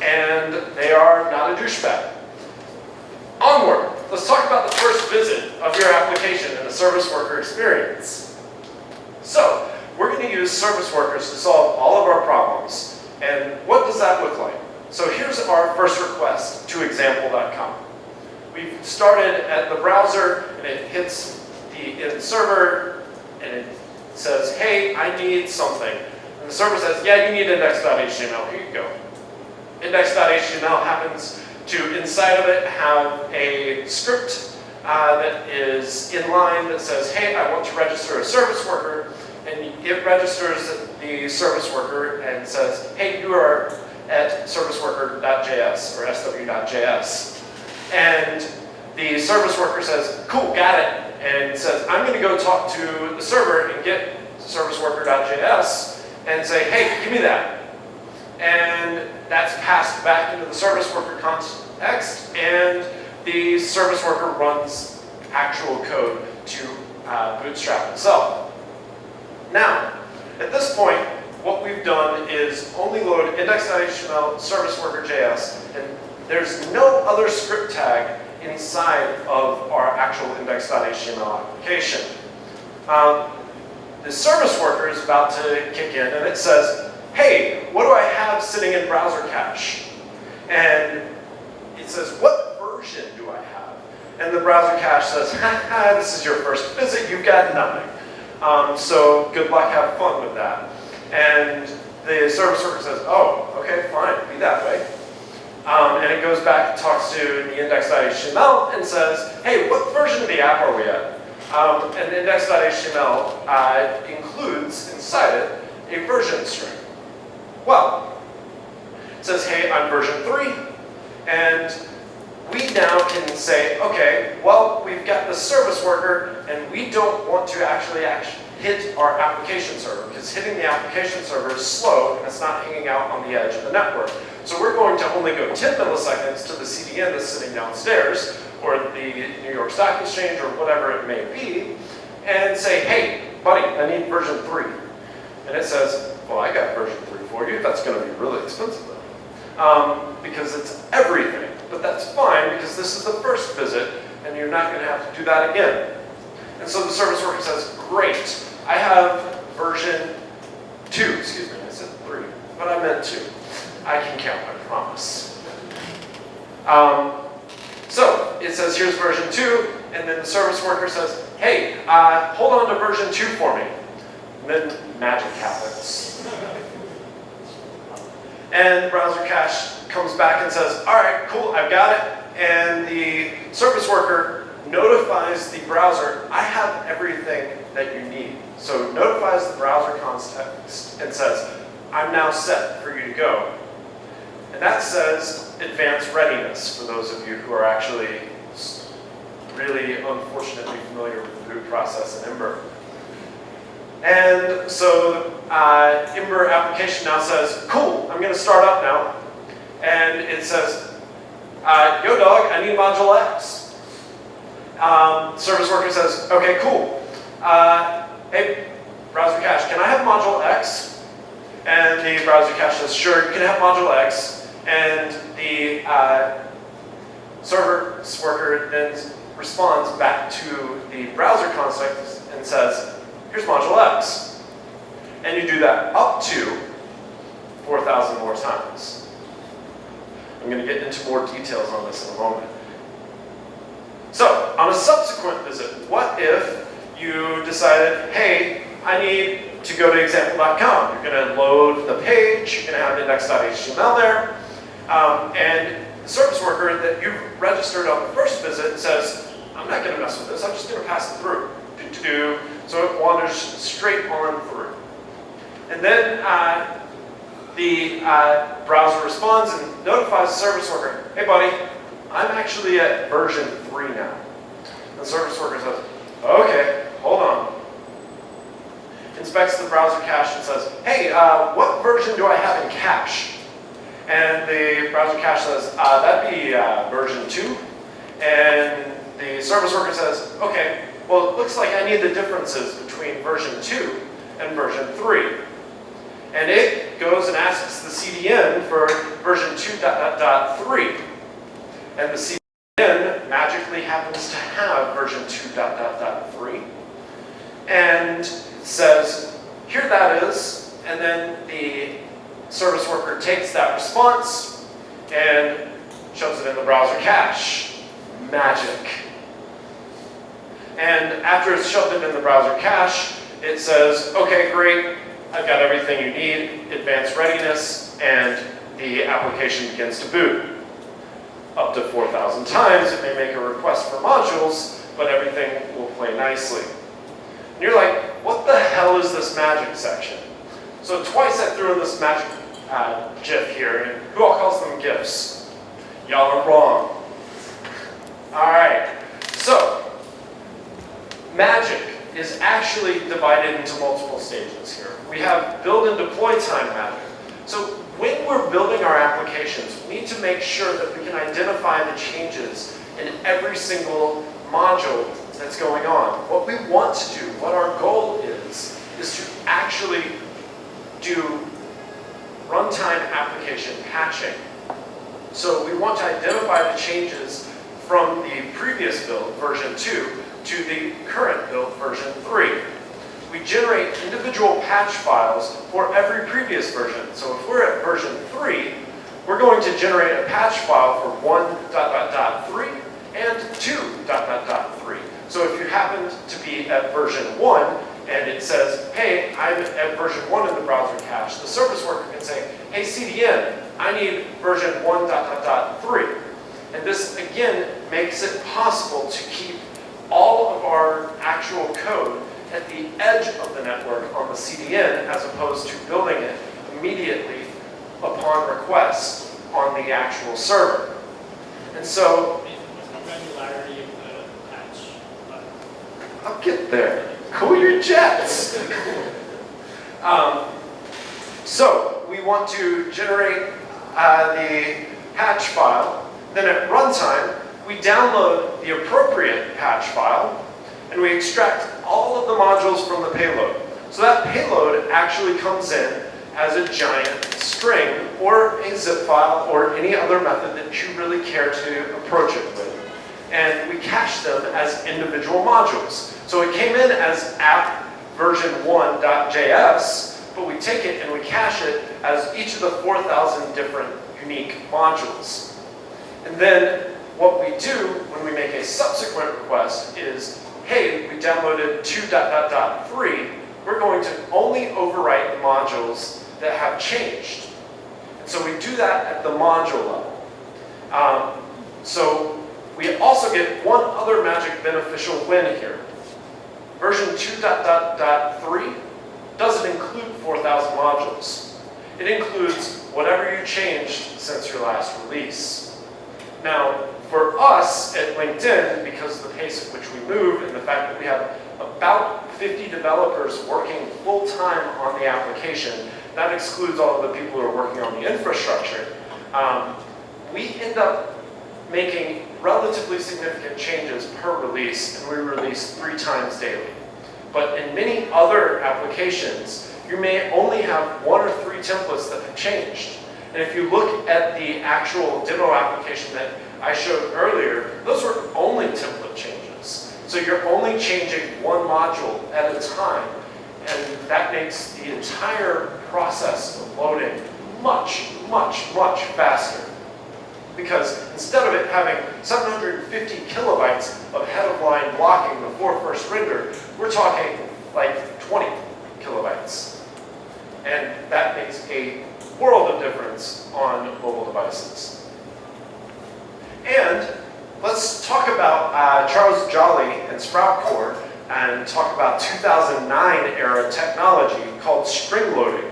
and they are not a douchebag. Onward, let's talk about the first visit of your application in the service worker experience. So, we're going to use service workers to solve all of our problems. And what does that look like? So here's our first request to example.com. We've started at the browser, and it hits the server, and it says, hey, I need something. And the server says, yeah, you need index.html. Here you go. Index.html happens to, inside of it, have a script that is in line that says, hey, I want to register a service worker. And it registers the service worker and says, hey, you are at serviceworker.js or sw.js. And the service worker says, cool, got it. And says, I'm going to go talk to the server and get serviceworker.js and say, hey, give me that. And that's passed back into the service worker context, and the service worker runs actual code to bootstrap itself. Now, at this point, what we've done is only load index.html, service worker.js, and there's no other script tag inside of our actual index.html application. The service worker is about to kick in, and it says, hey, what do I have sitting in browser cache? And it says, what version do I have? And the browser cache says, haha, this is your first visit, you've got nothing. So good luck, have fun with that. And the service worker says, oh, okay, fine, be that way. And it goes back and talks to the index.html and says, hey, what version of the app are we at? And index.html includes inside it a version string. Well, it says, hey, I'm version 3. And we now can say, okay, well, we've got the service worker, and we don't want to actually hit our application server, because hitting the application server is slow, and it's not hanging out on the edge of the network. So we're going to only go 10 milliseconds to the CDN that's sitting downstairs, or the New York Stock Exchange, or whatever it may be, and say, hey, buddy, I need version 3. And it says, well, I got version 3 for you. That's going to be really expensive, though, because it's everything. But that's fine, because this is the first visit, and you're not going to have to do that again. And so the service worker says, great, I have version 2. Excuse me, I said 3, but I meant 2. I can count, I promise. So it says, here's version 2, and then the service worker says, hey, hold on to version 2 for me. And then magic happens. And the browser cache comes back and says, all right, cool, I've got it. And the service worker notifies the browser, I have everything that you need. So it notifies the browser context and says, I'm now set for you to go. And that says advanced readiness for those of you who are actually really unfortunately familiar with the boot process in Ember. And so Ember application now says, cool, I'm going to start up now. And it says, yo dog, I need module X. Service worker says, okay, cool. Hey, browser cache, can I have module X? And the browser cache says, sure, you can have module X. And the service worker then responds back to the browser context and says, here's module X. And you do that up to 4,000 more times. I'm going to get into more details on this in a moment. So, on a subsequent visit, what if you decided, hey, I need to go to example.com. You're going to load the page, you're going to have index.html there, and the service worker that you registered on the first visit says, I'm not going to mess with this, I'm just going to pass it through. So it wanders straight on through. And then the browser responds and notifies the service worker, hey buddy, I'm actually at version 3 now. And the service worker says, okay, hold on. Inspects the browser cache and says, hey, what version do I have in cache? And the browser cache says, that'd be version 2. And the service worker says, okay, well, it looks like I need the differences between version 2 and version 3. And it goes and asks the CDN for version 2.3. And the CDN magically happens to have version 2.3. And says, here that is. And then the service worker takes that response and shoves it in the browser cache. Magic. And after it's shoved it in the browser cache, it says, okay, great, I've got everything you need, advanced readiness, and the application begins to boot. Up to 4,000 times, it may make a request for modules, but everything will play nicely. And you're like, what the hell is this magic section? So twice I threw in this magic GIF here, and who all calls them GIFs? Y'all are wrong. All right, so magic is actually divided into multiple stages here. We have build and deploy time magic. So when we're building our applications, we need to make sure that we can identify the changes in every single module that's going on. What we want to do, what our goal is to actually do runtime application patching. So we want to identify the changes from the previous build, version 2, to the current build, version 3. We generate individual patch files for every previous version. So if we're at version 3, we're going to generate a patch file for 1.3 and 2.3. So if you happen to be at version 1 and it says, hey, I'm at version 1 in the browser cache, the service worker can say, hey CDN, I need version 1.3. And this again makes it possible to keep all of our actual code at the edge of the network on the CDN as opposed to building it immediately upon request on the actual server. And so, Granularity of the patch. I'll get there. Cool your jets. So we want to generate the patch file. Then at runtime, we download the appropriate patch file, and we extract all of the modules from the payload. So that payload actually comes in as a giant string, or a zip file, or any other method that you really care to approach it with. And we cache them as individual modules. So it came in as app version 1.js, but we take it and we cache it as each of the 4,000 different unique modules. And then what we do when we make a subsequent request is, hey, we downloaded 2.3, we're going to only overwrite the modules that have changed. And so we do that at the module level. So we also get one other magic beneficial win here. Version 2.3 doesn't include 4,000 modules. It includes whatever you changed since your last release. Now, for us at LinkedIn, because of the pace at which we move and the fact that we have about 50 developers working full-time on the application, that excludes all of the people who are working on the infrastructure, we end up making relatively significant changes per release, and we release 3 times daily. But in many other applications, you may only have 1 or 3 templates that have changed. And if you look at the actual demo application that I showed earlier, those were only template changes. So you're only changing 1 module at a time, and that makes the entire process of loading much, much, much faster. Because instead of it having 750 kilobytes of head-of-line blocking before first render, we're talking like 20 kilobytes. And that makes a world of difference on mobile devices. And let's talk about Charles Jolly and Sprout Core and talk about 2009 era technology called string loading,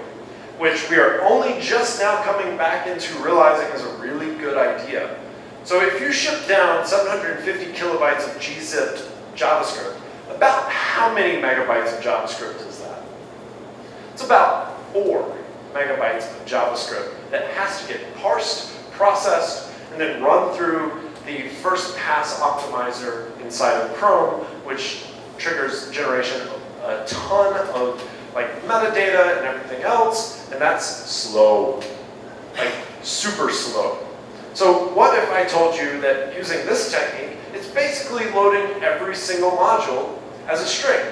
which we are only just now coming back into realizing is a really good idea. So if you ship down 750 kilobytes of gzipped JavaScript, about how many megabytes of JavaScript is that? It's about 4 megabytes of JavaScript that has to get parsed, processed, and then run through the first pass optimizer inside of Chrome, which triggers generation of a ton of like metadata and everything else, and that's slow, like super slow. So what if I told you that using this technique, it's basically loading every single module as a string?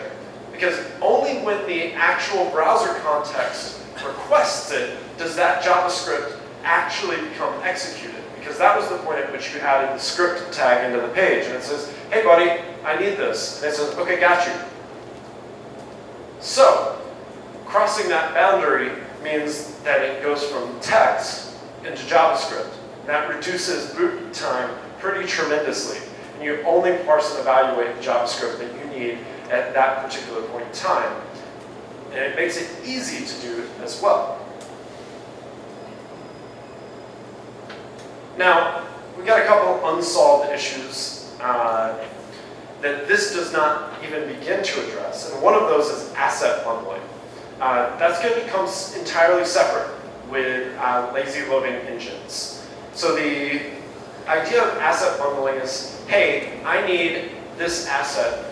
Because only when the actual browser context requests it does that JavaScript actually become executed. Because that was the point at which you added the script tag into the page, and it says, hey buddy, I need this. And it says, okay, got you. So, crossing that boundary means that it goes from text into JavaScript. And that reduces boot time pretty tremendously. And you only parse and evaluate the JavaScript that you need at that particular point in time. And it makes it easy to do as well. Now, we've got a couple unsolved issues that this does not even begin to address. And one of those is asset bundling. That's going to become entirely separate with lazy loading engines. So the idea of asset bundling is, hey, I need this asset,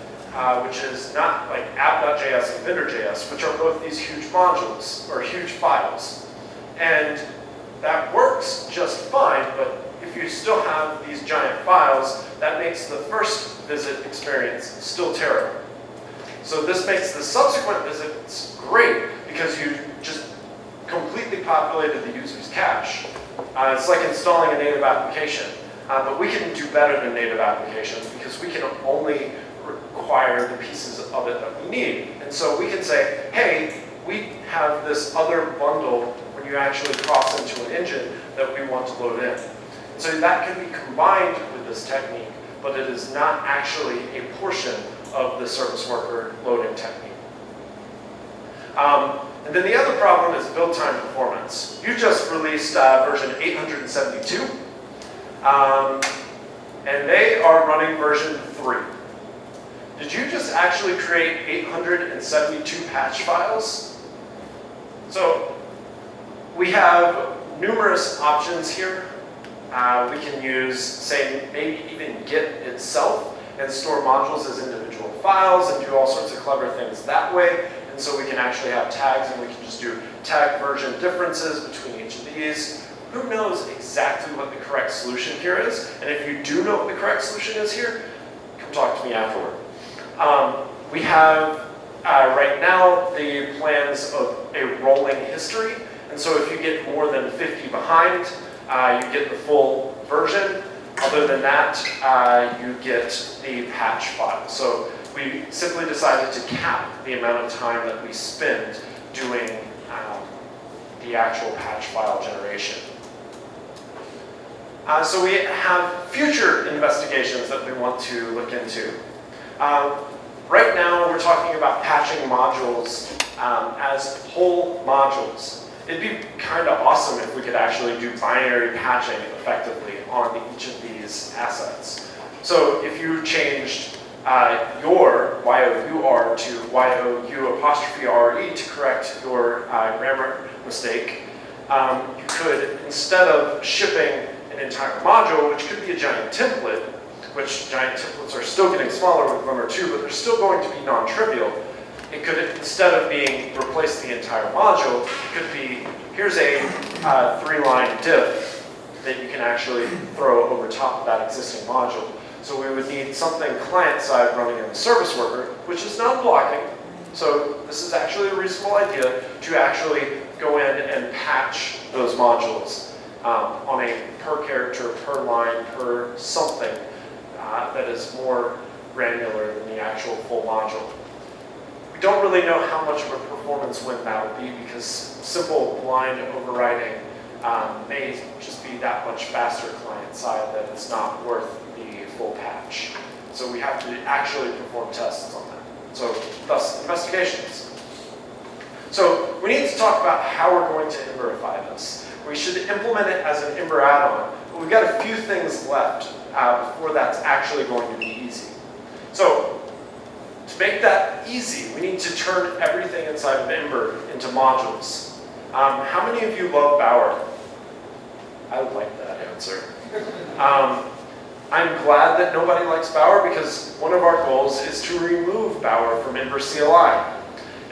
which is not like app.js and Ember.js, which are both these huge modules, or huge files. And that works just fine, but if you still have these giant files, that makes the first visit experience still terrible. So this makes the subsequent visits great because you just completely populated the user's cache. It's like installing a native application, but we can do better than native applications because we can only require the pieces of it that we need. And so we can say, hey, we have this other bundle when you actually cross into an engine that we want to load in. So that can be combined with this technique, but it is not actually a portion of the service worker loading technique. And then the other problem is build time performance. You just released version 872, and they are running version 3. Did you just actually create 872 patch files? So we have numerous options here. We can use, say, maybe even Git itself and store modules as individual files and do all sorts of clever things that way. And so we can actually have tags and we can just do tag version differences between each of these. Who knows exactly what the correct solution here is? And if you do know what the correct solution is here, come talk to me afterward. We have right now the plans of a rolling history. And so if you get more than 50 behind, you get the full version. Other than that, you get the patch file. So we simply decided to cap the amount of time that we spend doing the actual patch file generation. So we have future investigations that we want to look into. Right now, we're talking about patching modules as whole modules. It'd be kind of awesome if we could actually do binary patching effectively on each of these assets. So if you changed your Y-O-U-R to Y-O-U''RE to correct your grammar mistake, you could, instead of shipping an entire module, which could be a giant template, which giant templates are still getting smaller with Glimmer 2, but they're still going to be non-trivial. It could, instead of being replace the entire module, it could be, here's a 3-line div that you can actually throw over top of that existing module. So we would need something client-side running in the service worker, which is not blocking. So this is actually a reasonable idea to actually go in and patch those modules on a per character, per line, per something that is more granular than the actual full module. We don't really know how much of a performance win that would be because simple blind overriding may just be that much faster client-side that it's not worth the full patch. So we have to actually perform tests on that. So thus, investigations. So we need to talk about how we're going to Emberify this. We should implement it as an Ember add-on, but we've got a few things left before that's actually going to be easy. So to make that easy, we need to turn everything inside of Ember into modules. How many of you love Bower? I like that answer. I'm glad that nobody likes Bower because one of our goals is to remove Bower from Ember CLI.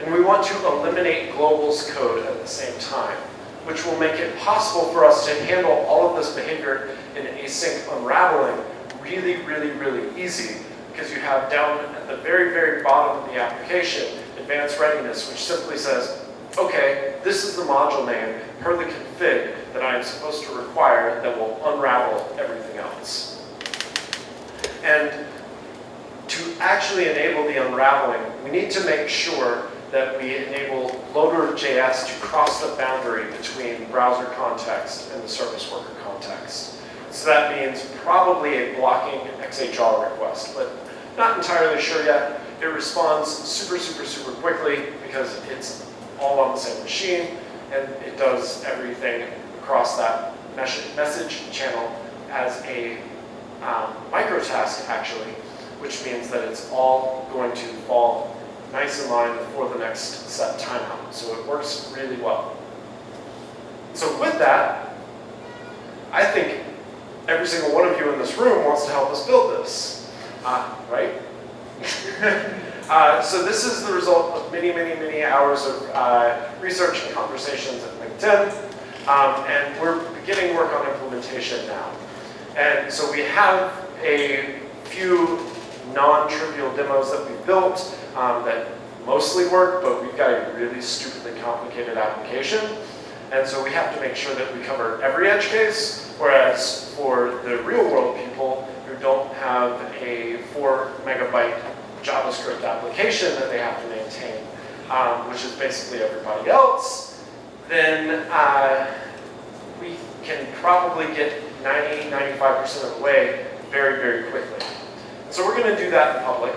And we want to eliminate globals code at the same time, which will make it possible for us to handle all of this behavior in async unraveling really, really, really easy because you have down at the very, very bottom of the application, advanced readiness, which simply says, okay, this is the module name per the config that I'm supposed to require that will unravel everything else. And to actually enable the unraveling, we need to make sure that we enable loader.js to cross the boundary between browser context and the service worker context. So that means probably a blocking XHR request, but not entirely sure yet. It responds super, super, super quickly because it's all on the same machine, and it does everything across that message channel as a micro task, actually, which means that it's all going to fall nice in line before the next set timeout. So it works really well. So with that, I think every single one of you in this room wants to help us build this, right? So this is the result of many, many, many hours of research and conversations at LinkedIn, and we're beginning work on implementation now. And so we have a few non-trivial demos that we've built that mostly work, but we've got a really stupidly complicated application. And so we have to make sure that we cover every edge case, whereas for the real world people who don't have a 4 megabyte JavaScript application that they have to maintain, which is basically everybody else, then we can probably get 90–95% of the way very, very quickly. So we're going to do that in public,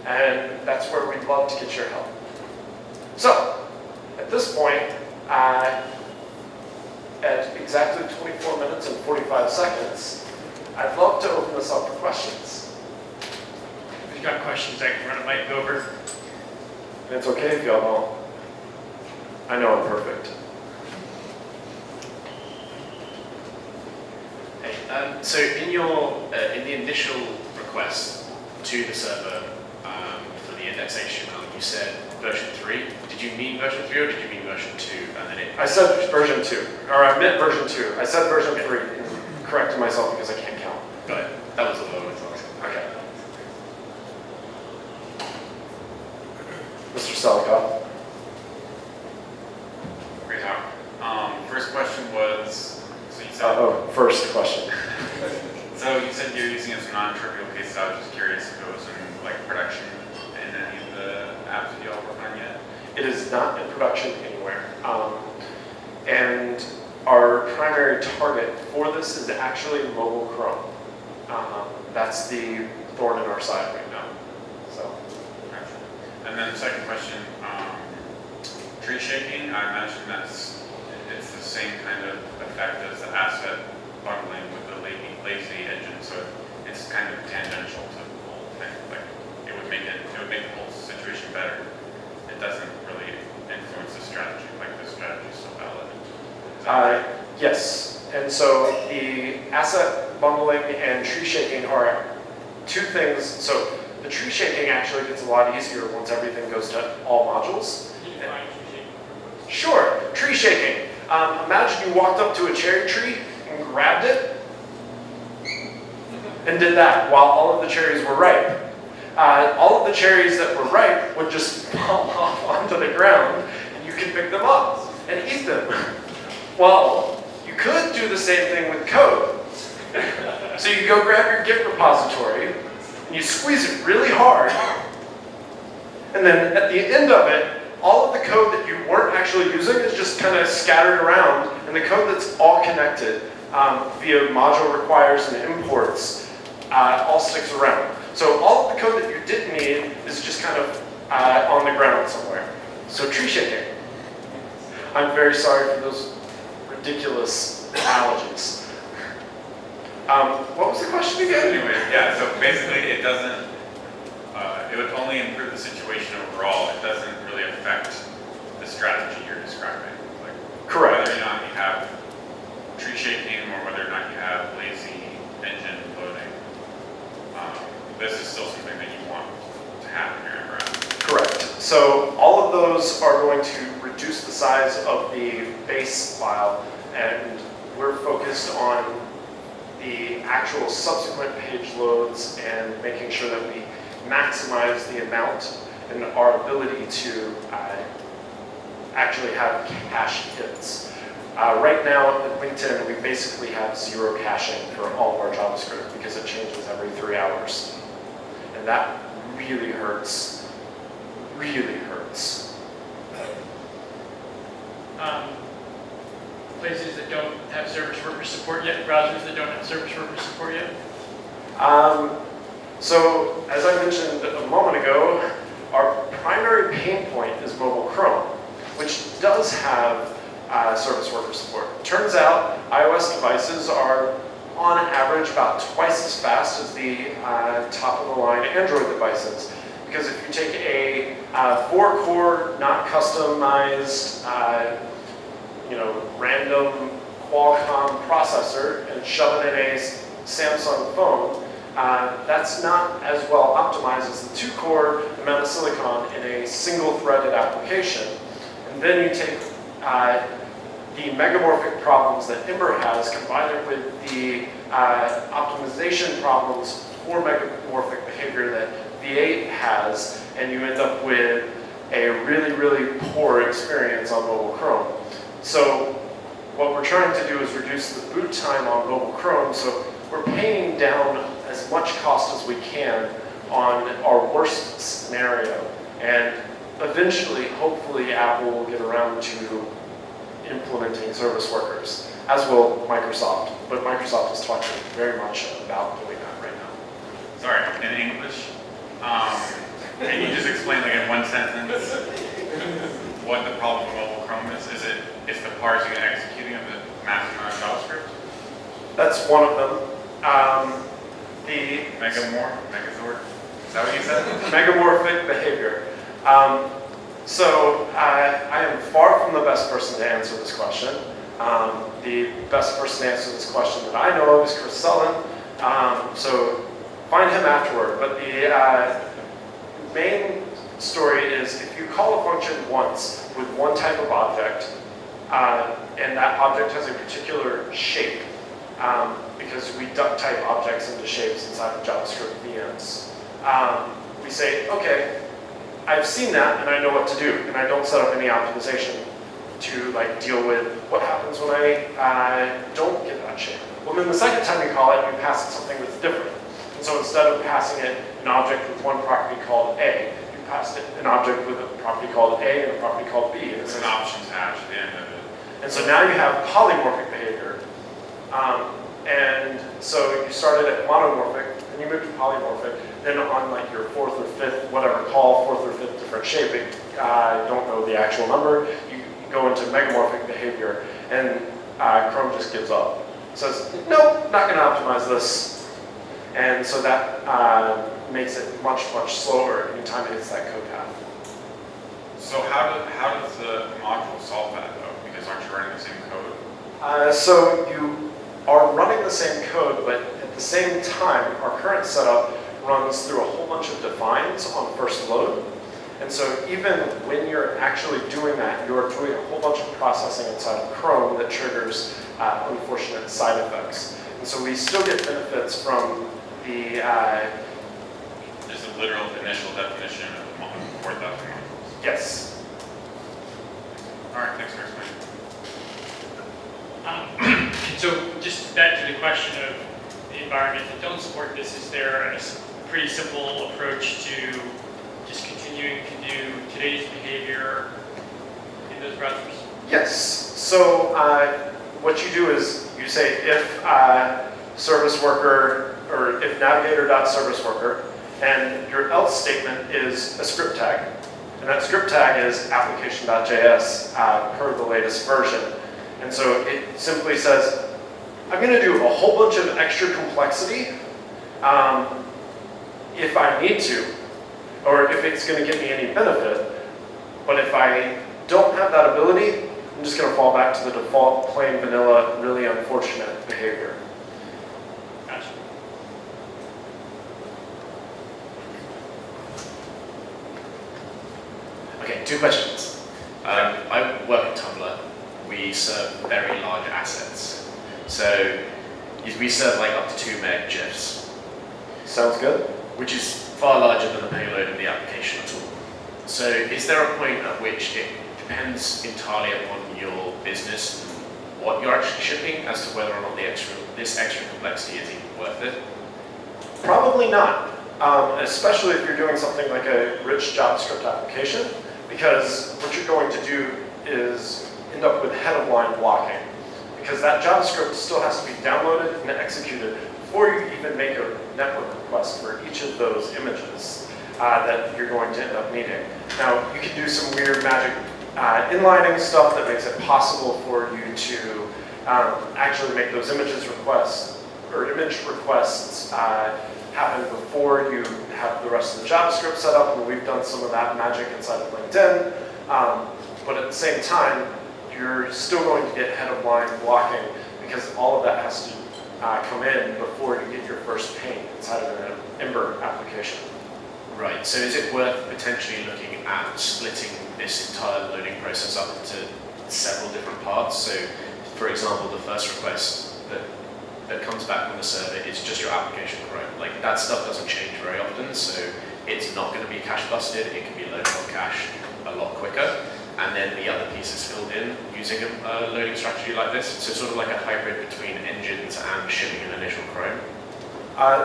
and that's where we'd love to get your help. So, at this point, at exactly 24 minutes and 45 seconds, I'd love to open this up for questions. If you've got questions, I can run a mic over. And it's okay if y'all don't. I know I'm perfect. Hey, so in your in the initial request to the server for the indexation, you said version 3. Did you mean version 3 or did you mean version 2? And then I said version 2, or I meant version 2. I said version 3, and corrected myself because I can't count. Got it. That was the low I thought. Okay. Mr. Selikoff. Great talk. First question was, so you said... first question. So you said you're using it as non-trivial cases. I was just curious if it was in like production in any of the apps that y'all work on yet? It is not in production anywhere. And our primary target for this is actually mobile Chrome. That's the thorn in our side right now. So. And then the second question, tree shaking, I imagine it's the same kind of effect as the asset bundling with the lazy engine, so it's kind of tangential to the whole thing. Like it would make the whole situation better. It doesn't really influence the strategy, like the strategy is so valid. Yes, and so the asset bundling and tree shaking are two things. So the tree shaking actually gets a lot easier once everything goes to all modules. Sure, tree shaking. Imagine you walked up to a cherry tree and grabbed it and did that while all of the cherries were ripe. All of the cherries that were ripe would just fall off onto the ground and you could pick them up and eat them. Well, you could do the same thing with code. So you go grab your Git repository and you squeeze it really hard, and then at the end of it, all of the code that you weren't actually using is just kind of scattered around, and the code that's all connected via module requires and imports all sticks around. So all of the code that you didn't need is just kind of on the ground somewhere. So tree shaking. I'm very sorry for those ridiculous analogies. What was the question again? Anyway, yeah, so basically it doesn't, it would only improve the situation overall. It doesn't really affect the strategy you're describing. Like, correct. Whether or not you have tree shaking or whether or not you have lazy engine loading, this is still something that you want to have in your Ember app. Correct. So all of those are going to reduce the size of the base file, and we're focused on the actual subsequent page loads and making sure that we maximize the amount and our ability to actually have cache hits. Right now at LinkedIn, we basically have 0 caching for all of our JavaScript because it changes every 3 hours. And that really hurts. Really hurts. Places that don't have service worker support yet, browsers that don't have service worker support yet? So, as I mentioned a moment ago, our primary pain point is mobile Chrome, which does have service worker support. Turns out, iOS devices are, on average, about twice as fast as the top-of-the-line Android devices. Because if you take a 4-core, not customized, random Qualcomm processor and shove it in a Samsung phone, that's not as well optimized as the 2-core amount of silicon in a single-threaded application. And then you take the megamorphic problems that Ember has, combine it with the optimization problems for megamorphic behavior that V8 has, and you end up with a really, really poor experience on mobile Chrome. So what we're trying to do is reduce the boot time on mobile Chrome, so we're paying down as much cost as we can on our worst scenario. And eventually, hopefully, Apple will get around to implementing service workers, as will Microsoft. But Microsoft is talking very much about doing that right now. Sorry, in English, can you just explain, like in one sentence, what the problem with mobile Chrome is? It's the parsing and executing of the massive amount of JavaScript? That's one of them. The Megazord? Is that what you said? Megamorphic behavior. So I am far from the best person to answer this question. The best person to answer this question that I know of is Chris Sullen. So find him afterward. But the main story is if you call a function once with one type of object, and that object has a particular shape, because we duck type objects into shapes inside of JavaScript VMs. We say, okay, I've seen that and I know what to do, and I don't set up any optimization to deal with what happens when I don't get that shape. Well, then the second time you call it, you pass it something that's different. And so instead of passing it an object with one property called A, you passed it an object with a property called A and a property called B. And It's an options hash at the end of it. And so now you have polymorphic behavior. And so you started at monomorphic, and you moved to polymorphic, then on like your fourth or fifth, whatever call, fourth or fifth different shaping, I don't know the actual number, you go into megamorphic behavior, and Chrome just gives up. Says, nope, not going to optimize this. And so that makes it much, much slower anytime it hits that code path. So how does the module solve that though? Because aren't you running the same code? So you are running the same code, but at the same time, our current setup runs through a whole bunch of defines on first load. And so even when you're actually doing that, you're doing a whole bunch of processing inside of Chrome that triggers unfortunate side effects. And so we still get benefits from the... Just a literal initial definition of the module, 4,000 modules. Yes. All right, thanks for explaining. So just back to the question of the environment that don't support this, is there a pretty simple approach to just continuing to do today's behavior in those browsers? Yes. So what you do is you say if service worker, or if navigator.service worker, and your else statement is a script tag. And that script tag is application.js per the latest version. And so it simply says, I'm going to do a whole bunch of extra complexity if I need to, or if it's going to give me any benefit. But if I don't have that ability, I'm just going to fall back to the default, plain vanilla, really unfortunate behavior. Gotcha. Okay, 2 questions. I work at Tumblr. We serve very large assets. So we serve like up to 2 meg GIFs. Sounds good. Which is far larger than the payload of the application at all. So is there a point at which it depends entirely upon your business and what you're actually shipping as to whether or not this extra complexity is even worth it? Probably not, especially if you're doing something like a rich JavaScript application, because what you're going to do is end up with head-of-line blocking, because that JavaScript still has to be downloaded and executed before you even make a network request for each of those images that you're going to end up needing. Now, you can do some weird magic inlining stuff that makes it possible for you to actually make those images requests, or image requests happen before you have the rest of the JavaScript set up, and we've done some of that magic inside of LinkedIn. But at the same time, you're still going to get head-of-line blocking because all of that has to come in before you get your first pane inside of an Ember application. Right, so is it worth potentially looking at splitting this entire loading process up into several different parts? So, for example, the first request that comes back from the server is just your application Chrome. Like, that stuff doesn't change very often, so it's not going to be cache busted. It can be loaded on cache a lot quicker. And then the other piece is filled in using a loading strategy like this. So sort of like a hybrid between engines and shipping an initial Chrome.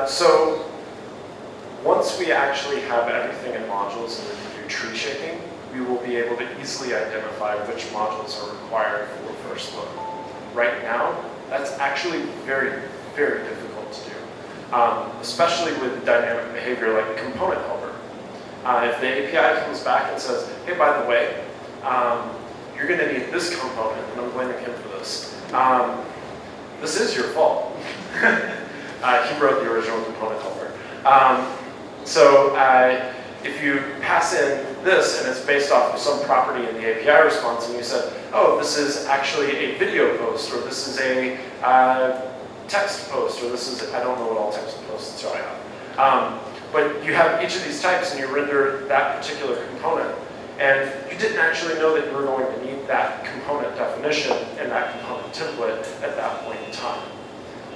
So once we actually have everything in modules and we can do tree shaking, we will be able to easily identify which modules are required for first load. Right now, that's actually very, very difficult to do, especially with dynamic behavior like the component helper. If the API comes back and says, hey, by the way, you're going to need this component, and I'm blaming him for this. This is your fault. He wrote the original component helper. So if you pass in this, and it's based off of some property in the API response, and you said, oh, this is actually a video post, or this is a text post, or this is, I don't know what all text posts are I have. But you have each of these types, and you render that particular component. And you didn't actually know that you were going to need that component definition and that component template at that point in time.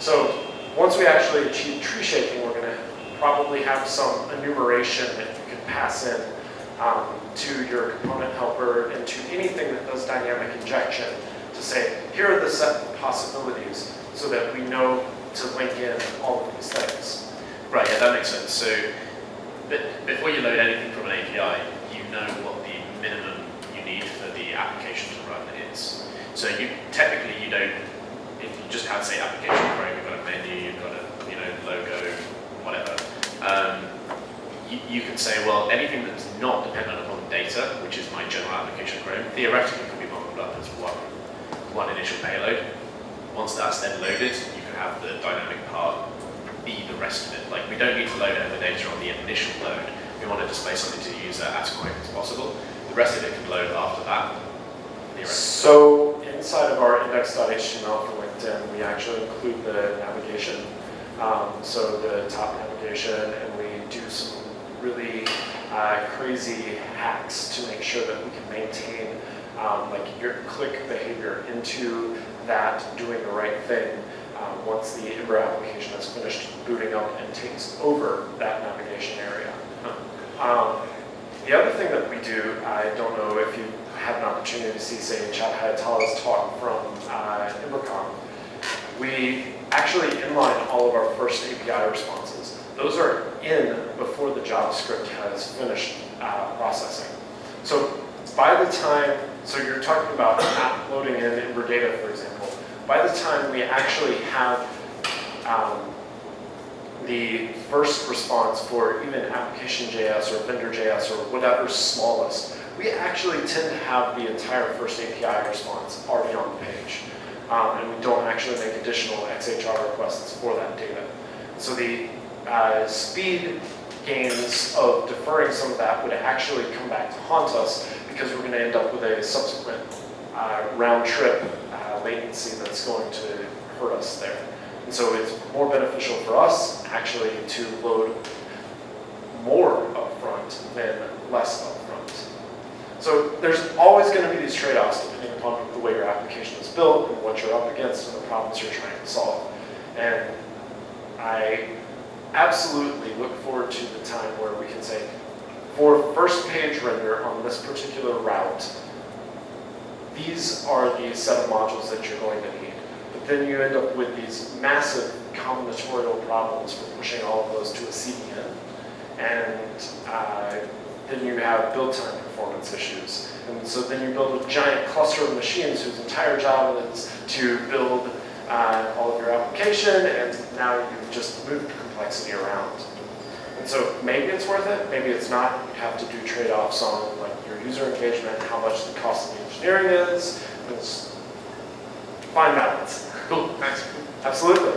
So once we actually achieve tree shaking, we're going to probably have some enumeration that you can pass in to your component helper and to anything that does dynamic injection to say, here are the set of possibilities so that we know to link in all of these things. Right, yeah, that makes sense. So before you load anything from an API, you know what the minimum you need for the application to run is. So technically you don't if you just had, say, application frame, you've got a menu, you've got a logo, whatever, you can say, well, anything that's not dependent upon data, which is my general application frame, theoretically can be modeled up as one initial payload. Once that's then loaded, you can have the dynamic part be the rest of it. Like, we don't need to load Ember data on the initial load. We want to display something to the user as quick as possible. The rest of it can load after that. So inside of our index.html for LinkedIn, we actually include the navigation. So the top navigation, and we do some really crazy hacks to make sure that we can maintain like your click behavior into that doing the right thing once the Ember application has finished booting up and takes over that navigation area. The other thing that we do, I don't know if you had an opportunity to see, say, Chad Hayatala's talk from EmberCon, we actually inline all of our first API responses. Those are in before the JavaScript has finished processing. So by the time, so you're talking about not loading in Ember data, for example, by the time we actually have the first response for even application.js or vendor.js or whatever's smallest, we actually tend to have the entire first API response already on the page. And we don't actually make additional XHR requests for that data. So the speed gains of deferring some of that would actually come back to haunt us because we're going to end up with a subsequent round trip latency that's going to hurt us there. And so it's more beneficial for us actually to load more upfront than less upfront. So there's always going to be these trade-offs depending upon the way your application is built and what you're up against and the problems you're trying to solve. And I absolutely look forward to the time where we can say, for first page render on this particular route, these are the set of modules that you're going to need. But then you end up with these massive combinatorial problems for pushing all of those to a CDN. And then you have build time performance issues. And so then you build a giant cluster of machines whose entire job is to build all of your application, and now you've just moved the complexity around. And so maybe it's worth it, maybe it's not. You have to do trade-offs on like your user engagement, how much the cost of the engineering is. It's fine balance. Cool, thanks. Absolutely.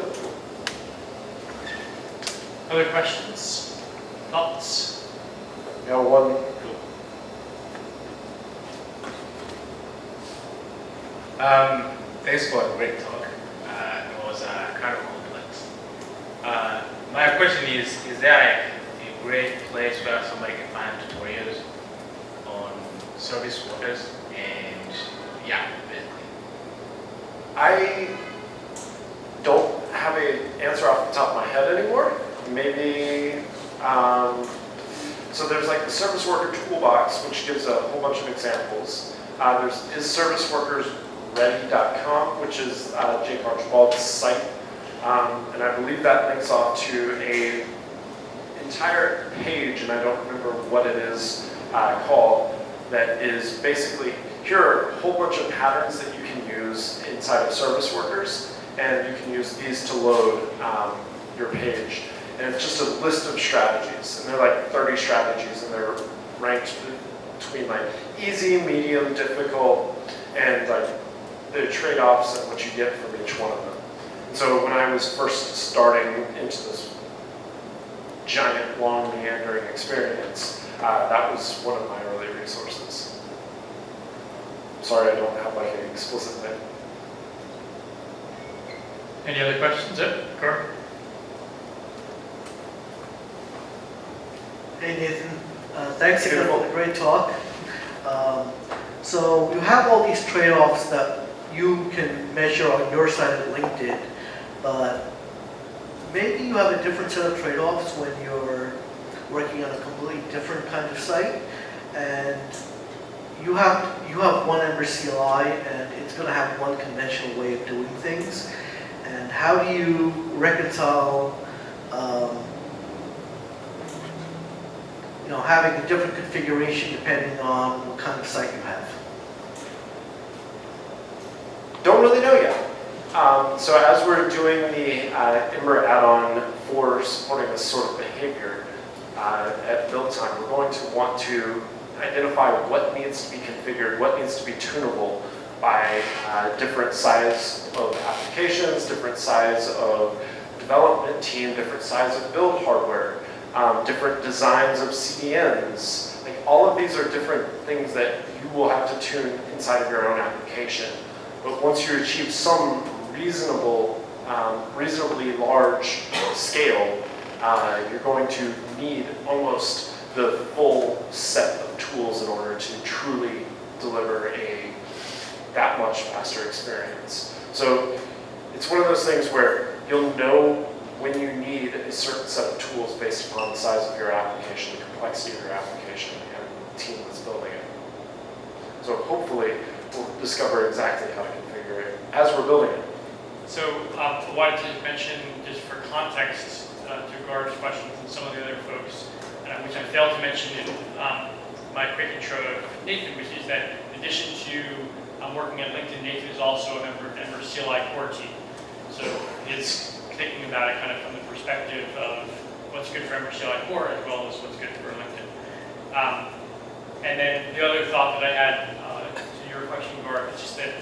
Other questions? Thoughts? Yeah, one. Thanks for a great talk. It was kind of complex. My question is there a great place where somebody can find tutorials on service workers? And yeah, basically. I don't have an answer off the top of my head anymore. Maybe, so there's like the service worker toolbox, which gives a whole bunch of examples. There's isserviceworkersready.com, which is Jake Archibald's site. And I believe that links off to an entire page, and I don't remember what it is called, that is basically, here are a whole bunch of patterns that you can use inside of service workers, and you can use these to load your page. And it's just a list of strategies, and they're like 30 strategies, and they're ranked between like easy, medium, difficult, and like the trade-offs and what you get from each one of them. And so when I was first starting into this giant, long, meandering experience, that was one of my early resources. Sorry, I don't have like an explicit name. Any other questions? Carl? Hey Nathan, thanks again for the great talk. So you have all these trade-offs that you can measure on your side of LinkedIn, but maybe you have a different set of trade-offs when you're working on a completely different kind of site, and you have one Ember CLI, and it's going to have one conventional way of doing things. And how do you reconcile having a different configuration depending on what kind of site you have? Don't really know yet. So as we're doing the Ember add-on for supporting this sort of behavior at build time, we're going to want to identify what needs to be configured, what needs to be tunable by different size of applications, different size of development team, different size of build hardware, different designs of CDNs. Like all of these are different things that you will have to tune inside of your own application. But once you achieve some reasonably large scale, you're going to need almost the full set of tools in order to truly deliver that much faster experience. So it's one of those things where you'll know when you need a certain set of tools based upon the size of your application, the complexity of your application, and the team that's building it. So hopefully we'll discover exactly how to configure it as we're building it. So I wanted to mention, just for context, to Garb's questions and some of the other folks, which I failed to mention in my quick intro of Nathan, which is that in addition to working at LinkedIn, Nathan is also a member of Ember CLI core team. So he's thinking about it kind of from the perspective of what's good for Ember CLI core as well as what's good for LinkedIn. And then the other thought that I had to your question, Garb, is just that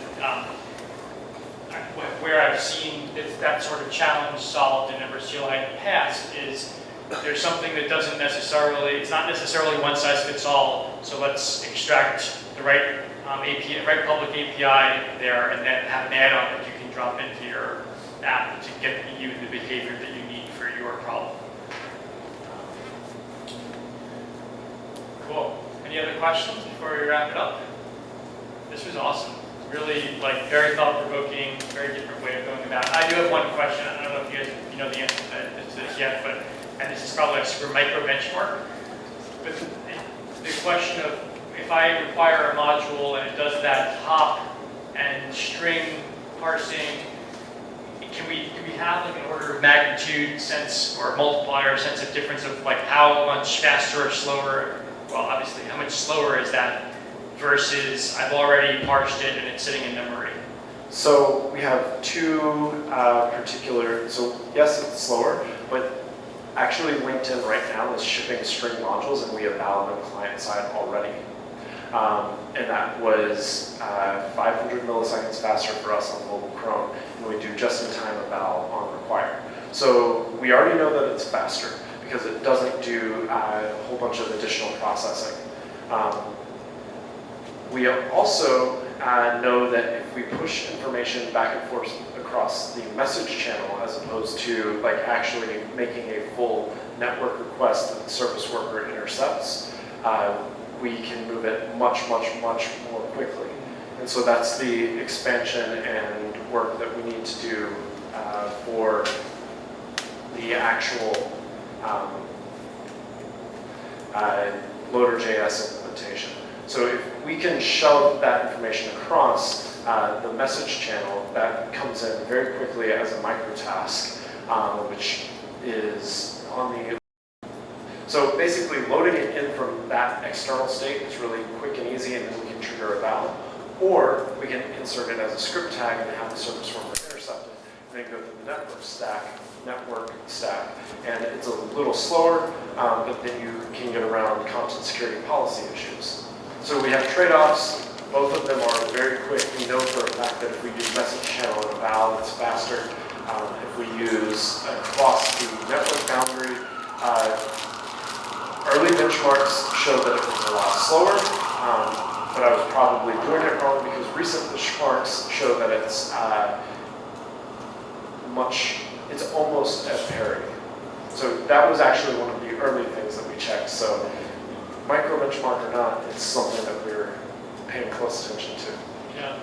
where I've seen that sort of challenge solved in Ember CLI in the past is there's something that doesn't necessarily, it's not necessarily one size fits all. So let's extract the right API, right public API there, and then have an add-on that you can drop into your app to get you the behavior that you need for your problem. Cool. Any other questions before we wrap it up? This was awesome. Really, very thought-provoking, very different way of going about it. I do have one question. I don't know if you guys know the answer to this yet, and this is probably a super micro benchmark. But the question of if I require a module and it does that hop and string parsing, do we have an order of magnitude sense or multiplier sense of difference of how much faster or slower? Well, obviously, how much slower is that versus I've already parsed it and it's sitting in memory? So we have two particular, so yes, it's slower, but actually LinkedIn right now is shipping string modules and we eval them client side already. And that was 500 milliseconds faster for us on mobile Chrome, and we do just-in-time eval on require. So we already know that it's faster because it doesn't do a whole bunch of additional processing. We also know that if we push information back and forth across the message channel as opposed to actually making a full network request that the service worker intercepts, we can move it much, much, much more quickly. And so that's the expansion and work that we need to do for the actual Loader.js implementation. So if we can shove that information across the message channel, that comes in very quickly as a micro task, which is on the. So basically, loading it in from that external state is really quick and easy, and then we can trigger a val. Or we can insert it as a script tag and have the service worker intercept it, and then go through the network stack. And it's a little slower, but then you can get around content security policy issues. So we have trade-offs. Both of them are very quick. We know for a fact that if we do message channel and a val, it's faster. If we use across the network boundary, early benchmarks show that it was a lot slower, but I was probably doing it wrong because recent benchmarks show that it's it's almost at parity. So that was actually one of the early things that we checked. So micro benchmark or not, it's something that we're paying close attention to. Yeah.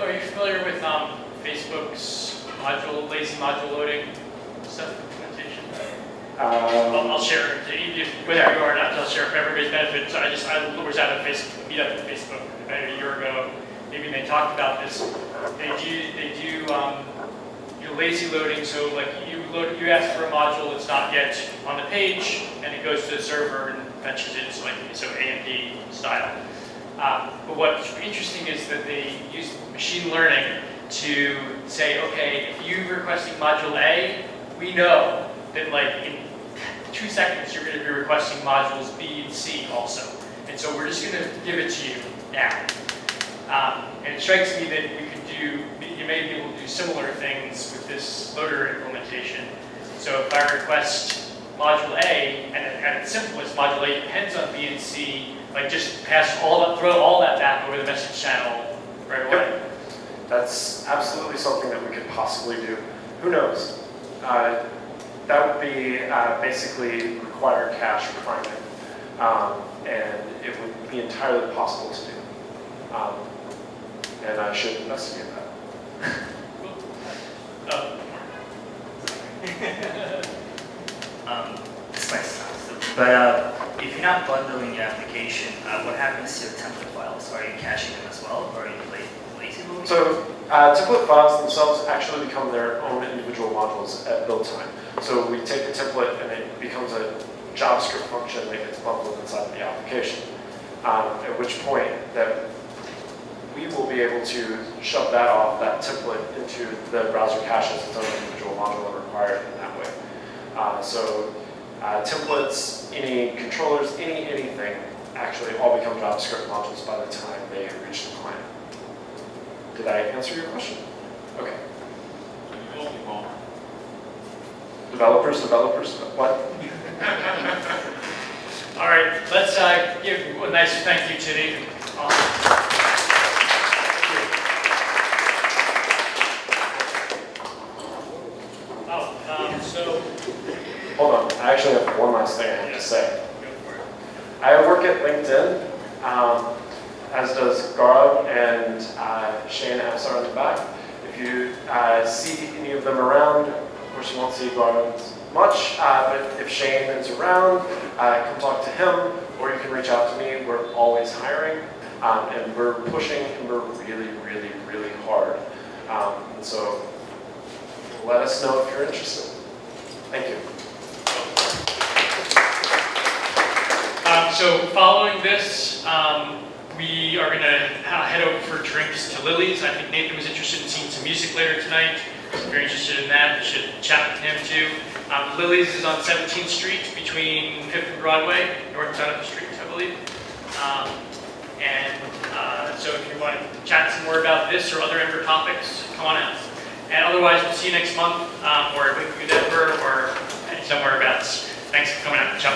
Are you familiar with Facebook's lazy module loading stuff implementation? I'll share it, whether you are or not, I'll share it for everybody's benefit. So I was at a meetup at Facebook about a year ago. Maybe they talked about this. They do lazy loading. So you ask for a module that's not yet on the page, and it goes to the server and fetches it. So AMD style. But what's interesting is that they use machine learning to say, okay, if you're requesting module A, we know that like in 2 seconds you're going to be requesting modules B and C also. And so we're just going to give it to you now. And it strikes me that we could do, you may be able to do similar things with this loader implementation. So if I request module A, and at its simplest, module A depends on B and C, like just pass all that, throw all that back over the message channel right away. Yep. That's absolutely something that we could possibly do. Who knows? That would be basically required cache requirement, and it would be entirely possible to do. And I should investigate that. This might sound stupid, but if you're not bundling your application, what happens to your template files? Are you caching them as well, or are you lazy loading? So template files themselves actually become their own individual modules at build time. So we take the template and it becomes a JavaScript function that gets bundled inside the application. At which point that we will be able to shove that off, that template, into the browser cache as its own individual module and require it in that way. Templates, any controllers, anything, actually all become JavaScript modules by the time they reach the client. Did I answer your question? Okay. Developers, what? All right, let's give a nice thank you to Nathan. Awesome. Hold on, I actually have one last thing I have to say. I work at LinkedIn, as does Gaurav and Shane Absar in the back. If you see any of them around, of course you won't see Gaurav much, but if Shane is around, come talk to him, or you can reach out to me. We're always hiring, and we're pushing Ember really hard. And so let us know if you're interested. Thank you. So following this, we are going to head over for drinks to Lily's. I think Nathan was interested in seeing some music later tonight. If you're interested in that, you should chat with him too. Lily's is on 17th Street between 5th and Broadway, north side of the street, I believe. So if you want to chat some more about this or other Ember topics, come on out. And otherwise, we'll see you next month, or with Denver, or somewhere abouts. Thanks for coming out. Ciao.